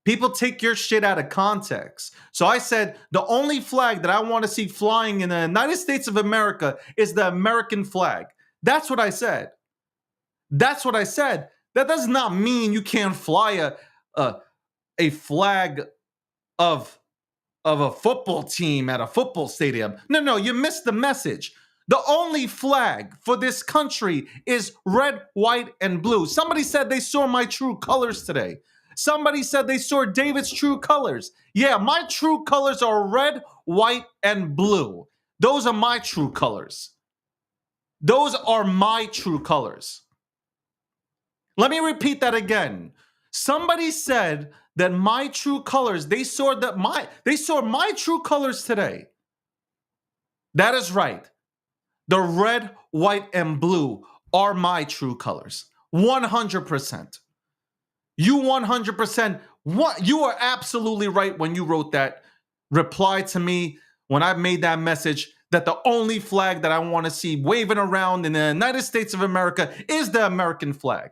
People take your shit out of context. So I said the only flag that I want to see flying in the United States of America is the American flag. That's what I said. That's what I said. That does not mean you can't fly a flag of a football team at a football stadium. No, you missed the message. The only flag for this country is red, white, and blue. Somebody said they saw my true colors today. Somebody said they saw David's true colors. Yeah, my true colors are red, white, and blue. Those are my true colors. Those are my true colors. Let me repeat that again. Somebody said that my true colors, they saw my true colors today. That is right. The red, white, and blue are my true colors. 100%. You 100%. You are absolutely right when you wrote that reply to me when I made that message that the only flag that I want to see waving around in the United States of America is the American flag.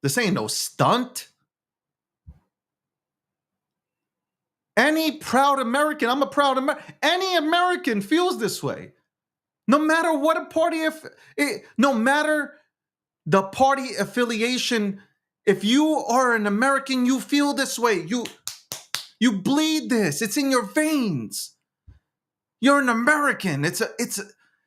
This ain't no stunt. Any proud American, I'm a proud American, any American feels this way. No matter what a party, no matter the party affiliation, if you are an American, you feel this way. You bleed this. It's in your veins. You're an American.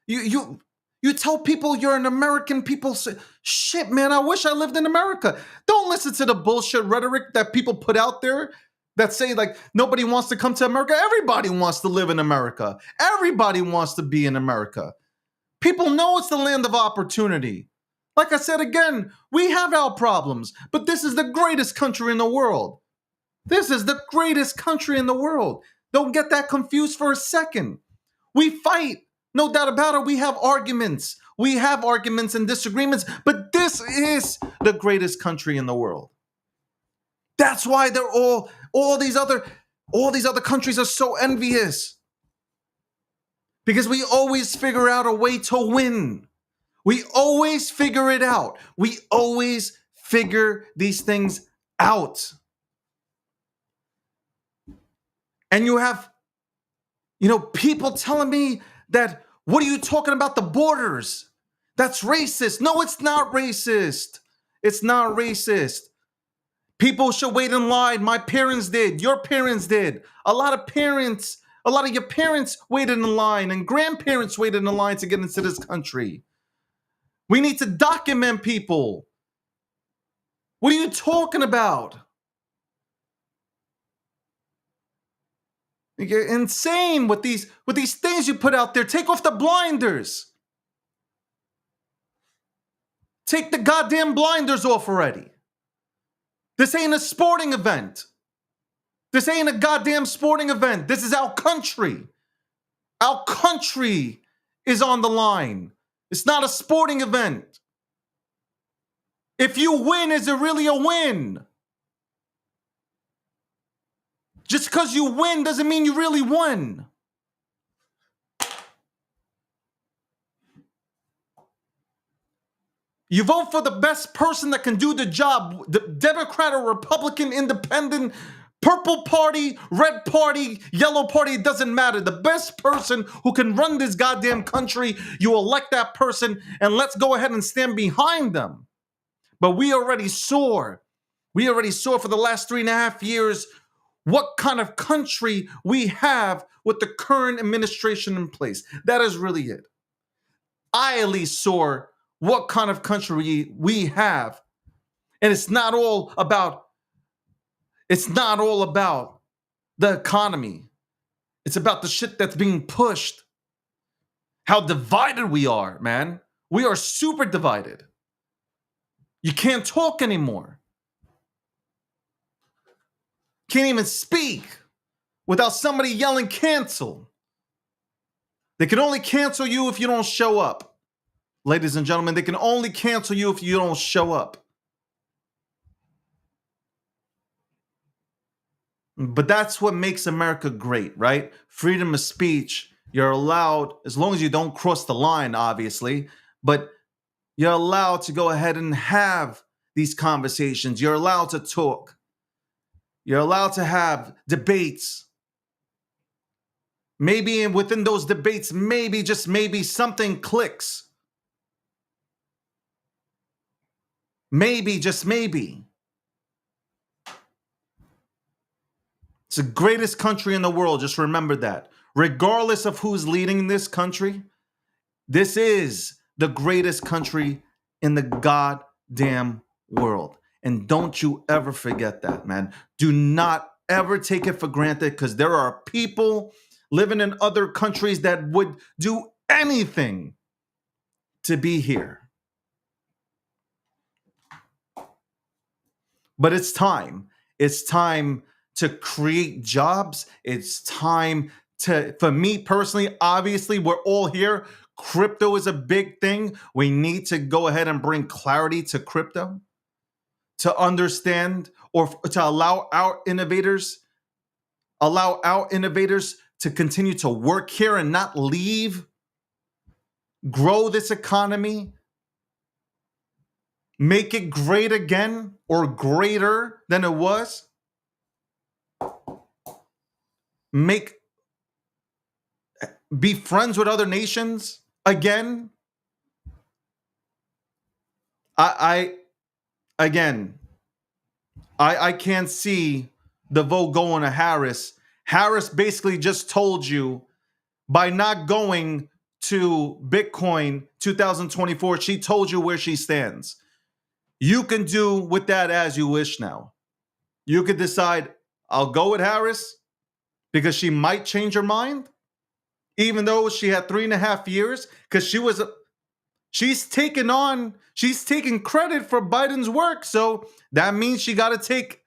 You tell people you're an American, people say, shit, man, I wish I lived in America. Don't listen to the bullshit rhetoric that people put out there that say like nobody wants to come to America. Everybody wants to live in America. Everybody wants to be in America. People know it's the land of opportunity. Like I said again, we have our problems, but this is the greatest country in the world. This is the greatest country in the world. Don't get that confused for a second. We fight, no doubt about it. We have arguments. We have arguments and disagreements, but this is the greatest country in the world. That's why they're all these other countries are so envious. Because we always figure out a way to win. We always figure it out. We always figure these things out. And you have, people telling me that, what are you talking about the borders? That's racist. No, it's not racist. It's not racist. People should wait in line. My parents did. Your parents did. A lot of your parents waited in line and grandparents waited in line to get into this country. We need to document people. What are you talking about? You're insane with these things you put out there. Take off the blinders. Take the goddamn blinders off already. This ain't a sporting event. This ain't a goddamn sporting event. This is our country. Our country is on the line. It's not a sporting event. If you win, is it really a win? Just because you win doesn't mean you really won. You vote for the best person that can do the job. The Democrat or Republican, Independent, purple party, red party, yellow party, it doesn't matter. The best person who can run this goddamn country, you elect that person and let's go ahead and stand behind them. But we already saw for the last 3.5 years what kind of country we have with the current administration in place. That is really it. I at least saw what kind of country we have. And it's not all about the economy. It's about the shit that's being pushed. How divided we are, man. We are super divided. You can't talk anymore. Can't even speak without somebody yelling cancel. They can only cancel you if you don't show up. Ladies and gentlemen, they can only cancel you if you don't show up. But that's what makes America great, right? Freedom of speech. You're allowed, as long as you don't cross the line, obviously, but you're allowed to go ahead and have these conversations. You're allowed to talk. You're allowed to have debates. Maybe within those debates, maybe, just maybe, something clicks. Maybe, just maybe. It's the greatest country in the world. Just remember that. Regardless of who's leading this country, this is the greatest country in the goddamn world. And don't you ever forget that, man. Do not ever take it for granted, because there are people living in other countries that would do anything to be here. But it's time. It's time to create jobs. It's time to, for me personally, obviously, we're all here. Crypto is a big thing. We need to go ahead and bring clarity to crypto, to understand, or to allow our innovators to continue to work here and not leave, grow this economy, make it great again or greater than it was. Be friends with other nations again. I can't see the vote going to Harris. Harris basically just told you, by not going to Bitcoin 2024, she told you where she stands. You can do with that as you wish now. You could decide, I'll go with Harris because she might change her mind, even though she had 3.5 years, because she's taking credit for Biden's work. So that means she got to take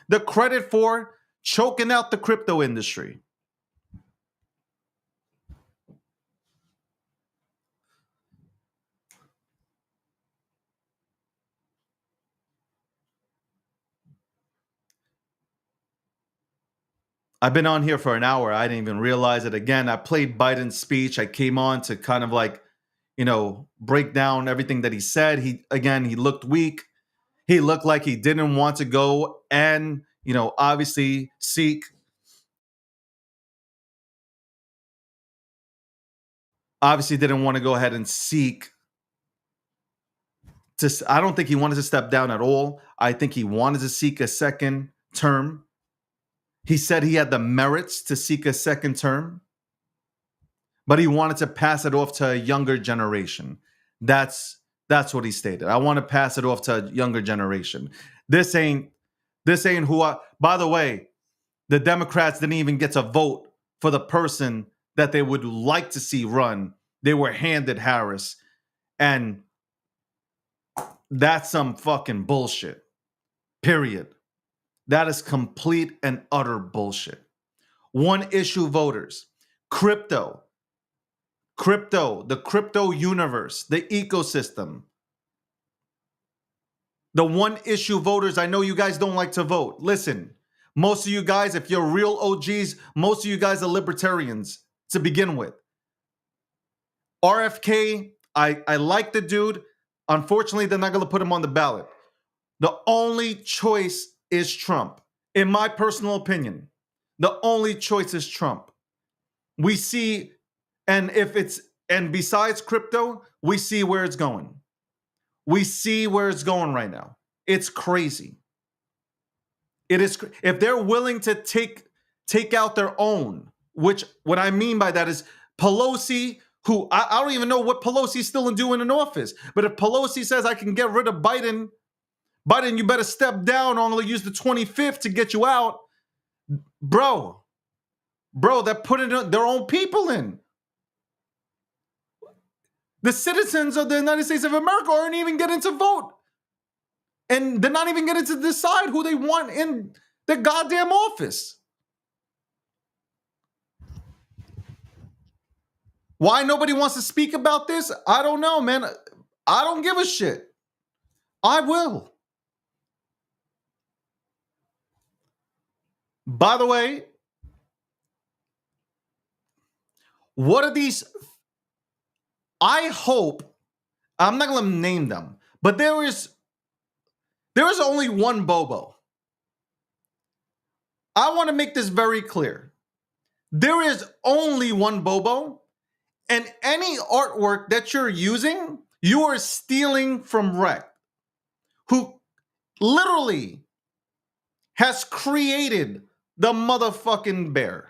the credit for choking out the crypto industry. I've been on here for an hour. I didn't even realize it. Again, I played Biden's speech. I came on to kind of like, break down everything that he said. He looked weak. He looked like he didn't want to go and, obviously seek. Obviously didn't want to go ahead and seek. I don't think he wanted to step down at all. I think he wanted to seek a second term. He said he had the merits to seek a second term, but he wanted to pass it off to a younger generation. That's what he stated. I want to pass it off to a younger generation. This ain't who by the way, the Democrats didn't even get to vote for the person that they would like to see run. They were handed Harris. And that's some fucking bullshit. Period. That is complete and utter bullshit. One issue voters, crypto, the crypto universe, the ecosystem. The one issue voters, I know you guys don't like to vote. Listen, most of you guys, if you're real OGs, most of you guys are libertarians to begin with. RFK, I like the dude. Unfortunately, they're not going to put him on the ballot. The only choice is Trump. In my personal opinion, the only choice is Trump. We see, and besides crypto, we see where it's going. We see where it's going right now. It's crazy. It is. If they're willing to take out their own, which what I mean by that is Pelosi, who I don't even know what Pelosi's still doing in office. But if Pelosi says I can get rid of Biden, you better step down or I'm going to use the 25th to get you out. Bro, they're putting their own people in. The citizens of the United States of America aren't even getting to vote. And they're not even getting to decide who they want in the goddamn office. Why nobody wants to speak about this? I don't know, man. I don't give a shit. I will. By the way, what are these? I hope, I'm not going to name them, but there is only one Bobo. I want to make this very clear. There is only one Bobo, and any artwork that you're using, you are stealing from Rec, who literally has created the motherfucking bear.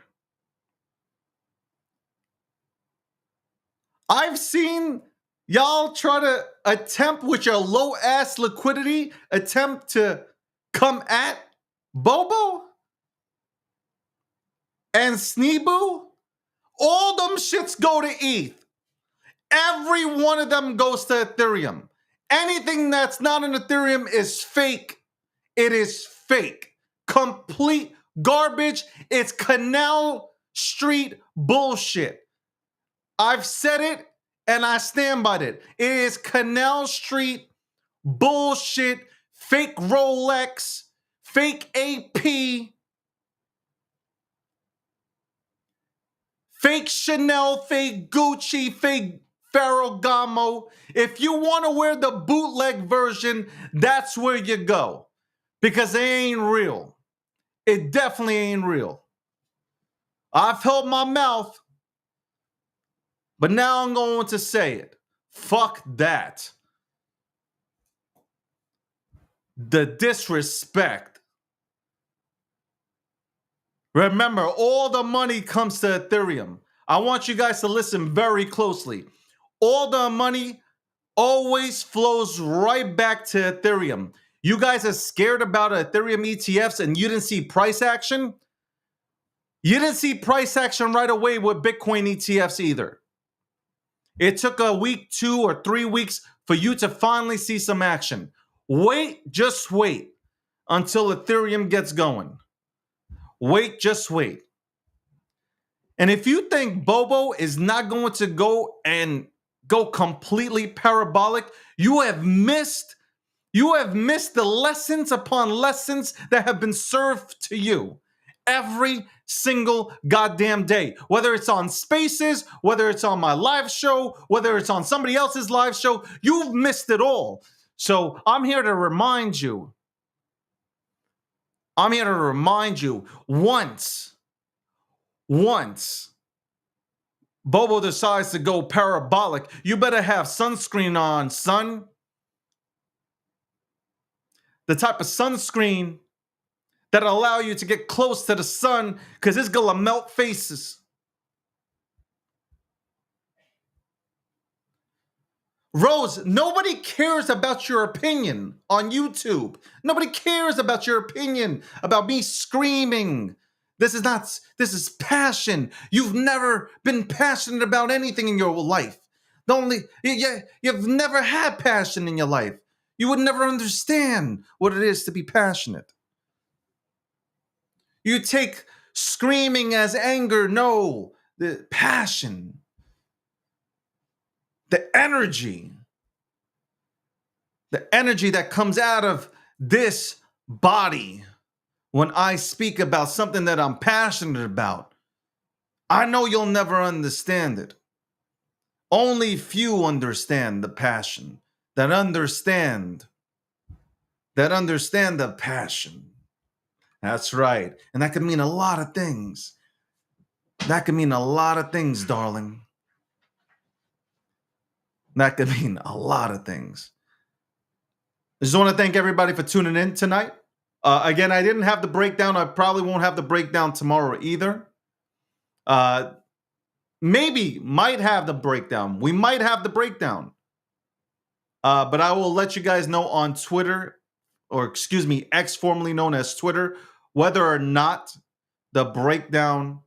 I've seen y'all try to attempt with your low ass liquidity, attempt to come at Bobo and Sneeboo. All them shits go to ETH. Every one of them goes to Ethereum. Anything that's not in Ethereum is fake. It is fake. Complete garbage. It's Canal Street bullshit. I've said it and I stand by it. It is Canal Street bullshit, fake Rolex, fake AP, fake Chanel, fake Gucci, fake Ferragamo. If you want to wear the bootleg version, that's where you go. Because it ain't real. It definitely ain't real. I've held my mouth, but now I'm going to say it. Fuck that. The disrespect. Remember, all the money comes to Ethereum. I want you guys to listen very closely. All the money always flows right back to Ethereum. You guys are scared about Ethereum ETFs and you didn't see price action? You didn't see price action right away with Bitcoin ETFs either. It took a week, 2 or 3 weeks for you to finally see some action. Wait, just wait until Ethereum gets going. Wait, just wait. And if you think Bobo is not going to go completely parabolic, you have missed the lessons upon lessons that have been served to you every single goddamn day. Whether it's on Spaces, whether it's on my live show, whether it's on somebody else's live show, you've missed it all. So I'm here to remind you. Once Bobo decides to go parabolic, you better have sunscreen on, son. The type of sunscreen that'll allow you to get close to the sun because it's gonna melt faces. Rose, nobody cares about your opinion on YouTube. Nobody cares about your opinion about me screaming. This is passion. You've never been passionate about anything in your life. You've never had passion in your life. You would never understand what it is to be passionate. You take screaming as anger. No, the passion, the energy that comes out of this body when I speak about something that I'm passionate about. I know you'll never understand it. Only few understand the passion, that understand the passion. That's right. And that could mean a lot of things. That could mean a lot of things, darling. That could mean a lot of things. I just want to thank everybody for tuning in tonight. Again, I didn't have the breakdown. I probably won't have the breakdown tomorrow either. Might have the breakdown. We might have the breakdown. But I will let you guys know on Twitter, or excuse me, X, formerly known as Twitter, whether or not the breakdown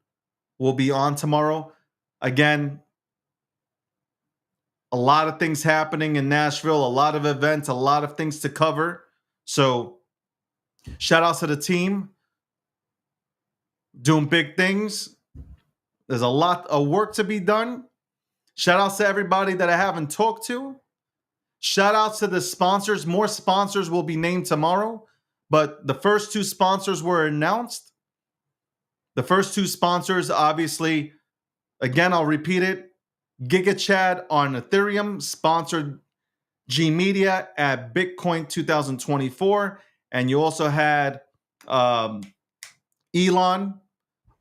will be on tomorrow. Again, a lot of things happening in Nashville, a lot of events, a lot of things to cover. So shout out to the team doing big things. There's a lot of work to be done. Shout out to everybody that I haven't talked to. Shout out to the sponsors. More sponsors will be named tomorrow, but the first 2 sponsors were announced. The first two sponsors, obviously, again, I'll repeat it. GigaChad on Ethereum sponsored G Media at Bitcoin 2024. And you also had Elon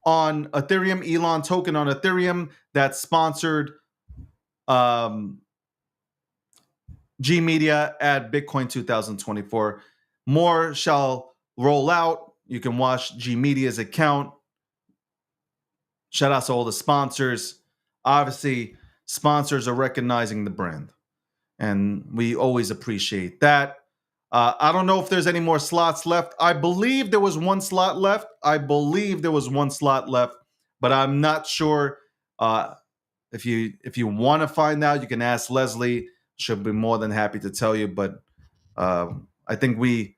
on Ethereum, Elon token on Ethereum that sponsored G Media at Bitcoin 2024. More shall roll out. You can watch G Media's account. Shout out to all the sponsors. Obviously, sponsors are recognizing the brand, and we always appreciate that. I don't know if there's any more slots left. I believe there was one slot left. But I'm not sure. If you want to find out, you can ask Leslie. She'll be more than happy to tell you. But I think we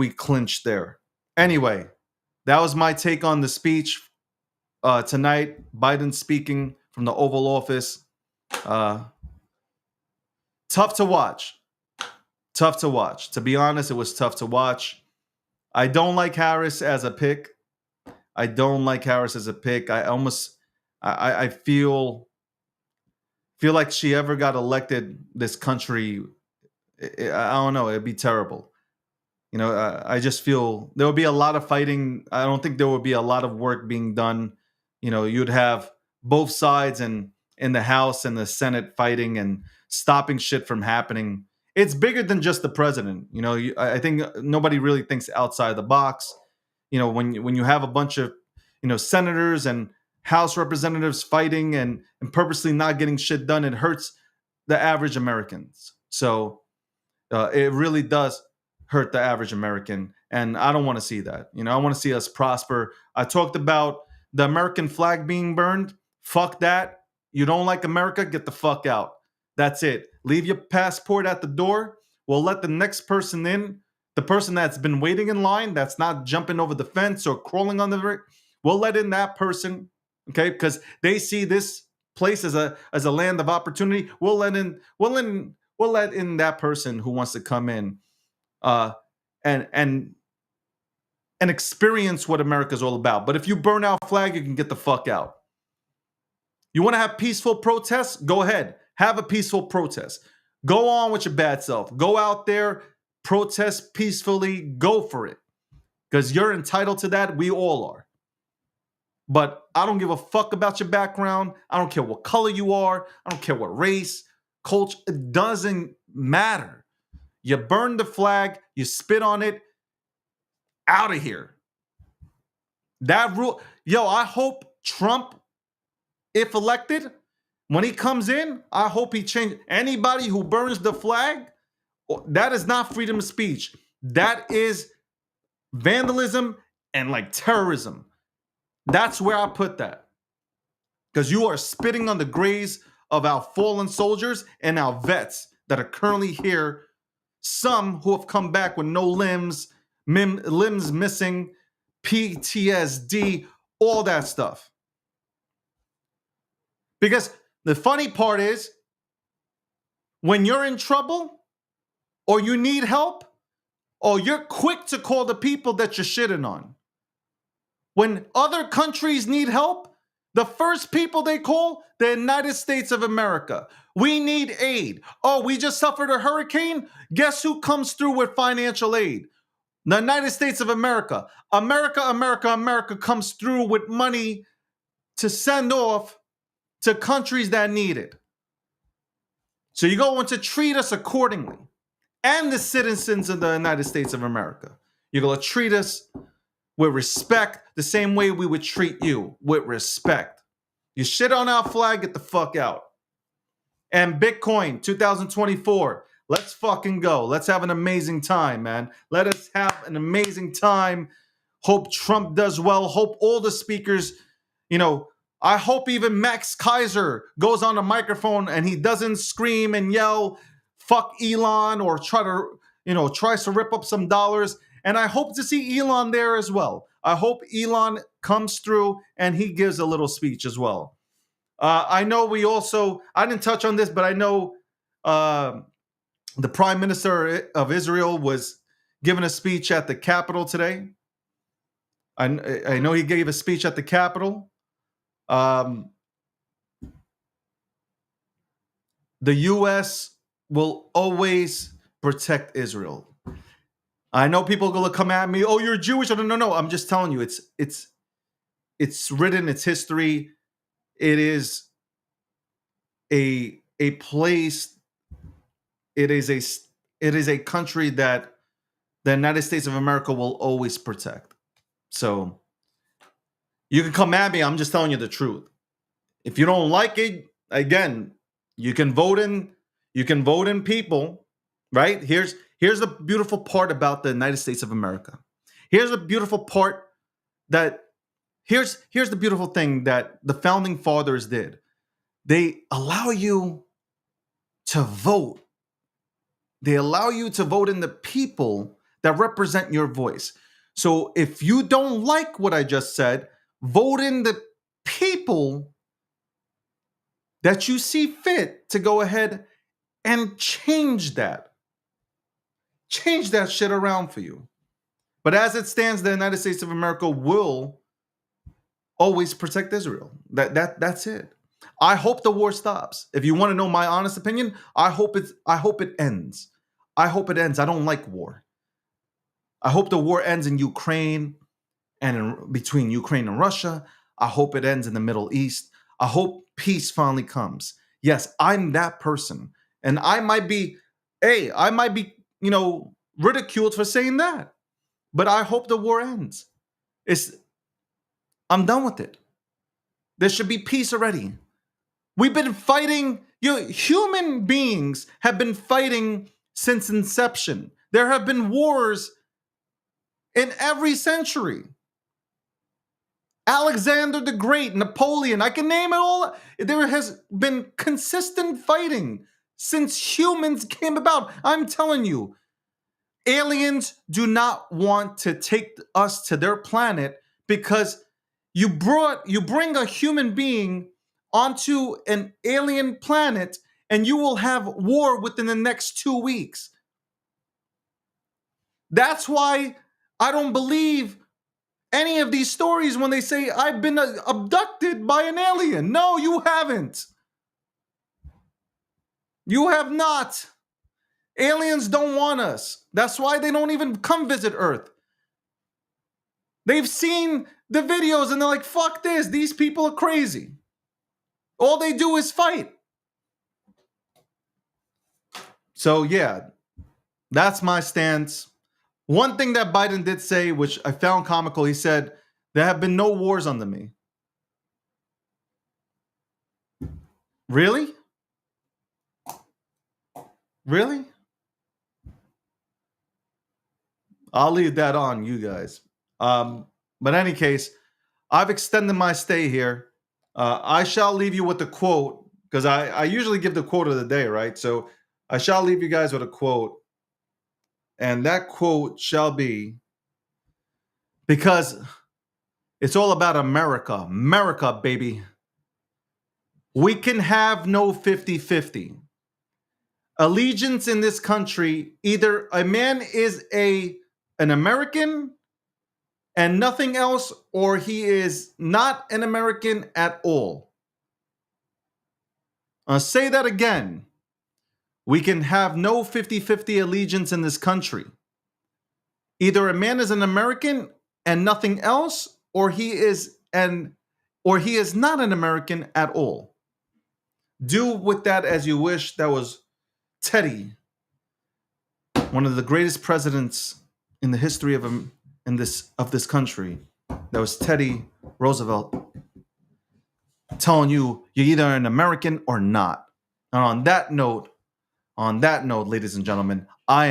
clinched there. Anyway, that was my take on the speech tonight. Biden speaking from the Oval Office. Tough to watch. To be honest, it was tough to watch. I don't like Harris as a pick. I feel like she ever got elected, this country, I don't know, it'd be terrible. I just feel there would be a lot of fighting. I don't think there would be a lot of work being done. You'd have both sides in the House and the Senate fighting and stopping shit from happening. It's bigger than just the president. I think nobody really thinks outside the box. When you have a bunch of, senators and House representatives fighting and purposely not getting shit done, it hurts the average Americans. So it really does hurt the average American. And I don't want to see that. I want to see us prosper. I talked about the American flag being burned. Fuck that. You don't like America? Get the fuck out. That's it. Leave your passport at the door. We'll let the next person in. The person that's been waiting in line, that's not jumping over the fence or crawling on the... We'll let in that person, okay? Because they see this place as a land of opportunity. We'll let in that person who wants to come in and experience what America's all about. But if you burn our flag, you can get the fuck out. You want to have peaceful protests? Go ahead. Have a peaceful protest. Go on with your bad self. Go out there, protest peacefully. Go for it. Because you're entitled to that. We all are. But I don't give a fuck about your background. I don't care what color you are. I don't care what race, culture. It doesn't matter. You burn the flag. You spit on it. Out of here. That rule. Yo, I hope Trump, if elected, when he comes in, I hope he changes. Anybody who burns the flag, that is not freedom of speech. That is vandalism and like terrorism. That's where I put that. Because you are spitting on the graves of our fallen soldiers and our vets that are currently here. Some who have come back with no limbs missing, PTSD, all that stuff. Because the funny part is, when you're in trouble or you need help, or you're quick to call the people that you're shitting on. When other countries need help, the first people they call, the United States of America. We need aid. Oh, we just suffered a hurricane? Guess who comes through with financial aid? The United States of America. America comes through with money to send off to countries that need it. So you're going to treat us accordingly. And the citizens of the United States of America. You're going to treat us with respect the same way we would treat you, with respect. You shit on our flag, get the fuck out. And Bitcoin 2024, let's fucking go. Let's have an amazing time, man. Let us have an amazing time. Hope Trump does well. Hope all the speakers, I hope even Max Kaiser goes on the microphone and he doesn't scream and yell, fuck Elon, or tries to rip up some dollars. And I hope to see Elon there as well. I hope Elon comes through and he gives a little speech as well. I know I didn't touch on this, but I know the Prime Minister of Israel was giving a speech at the Capitol today. I know he gave a speech at the Capitol. The U.S. will always protect Israel. I know people are gonna come at me. Oh, you're Jewish. No. I'm just telling you, it's written. It's history. It is a place. It is a country that the United States of America will always protect. So you can come at me. I'm just telling you the truth. If you don't like it, again, you can vote in. You can vote in people, right? Here's the beautiful part about the United States of America. Here's the beautiful part that here's the beautiful thing that the founding fathers did. They allow you to vote. They allow you to vote in the people that represent your voice. So if you don't like what I just said, vote in the people that you see fit to go ahead and change that. Change that shit around for you. But as it stands, the United States of America will always protect Israel. That's it. I hope the war stops. If you want to know my honest opinion, I hope it ends. I hope it ends. I don't like war. I hope the war ends in Ukraine and between Ukraine and Russia. I hope it ends in the Middle East. I hope peace finally comes. Yes, I'm that person. And I might be, ridiculed for saying that. But I hope the war ends. I'm done with it. There should be peace already. We've been fighting. Human beings have been fighting since inception. There have been wars in every century. Alexander the Great, Napoleon, I can name it all. There has been consistent fighting since humans came about. I'm telling you, aliens do not want to take us to their planet because you bring a human being onto an alien planet and you will have war within the next 2 weeks. That's why I don't believe any of these stories when they say I've been abducted by an alien. No, you haven't. You have not. Aliens don't want us. That's why they don't even come visit Earth. They've seen the videos and they're like, fuck this. These people are crazy. All they do is fight. So yeah, that's my stance. One thing that Biden did say, which I found comical, he said, there have been no wars under me. Really? Really? I'll leave that on you guys. But in any case, I've extended my stay here. I shall leave you with a quote, because I usually give the quote of the day, right? So I shall leave you guys with a quote. And that quote shall be, because it's all about America. America, baby. We can have no 50-50. Allegiance in this country, either a man is an American and nothing else, or he is not an American at all. I'll say that again. We can have no 50-50 allegiance in this country. Either a man is an American and nothing else, or he is not an American at all. Do with that as you wish. That was Teddy, one of the greatest presidents in the history of this country. That was Teddy Roosevelt telling you you're either an American or not. And on that note, ladies and gentlemen, I am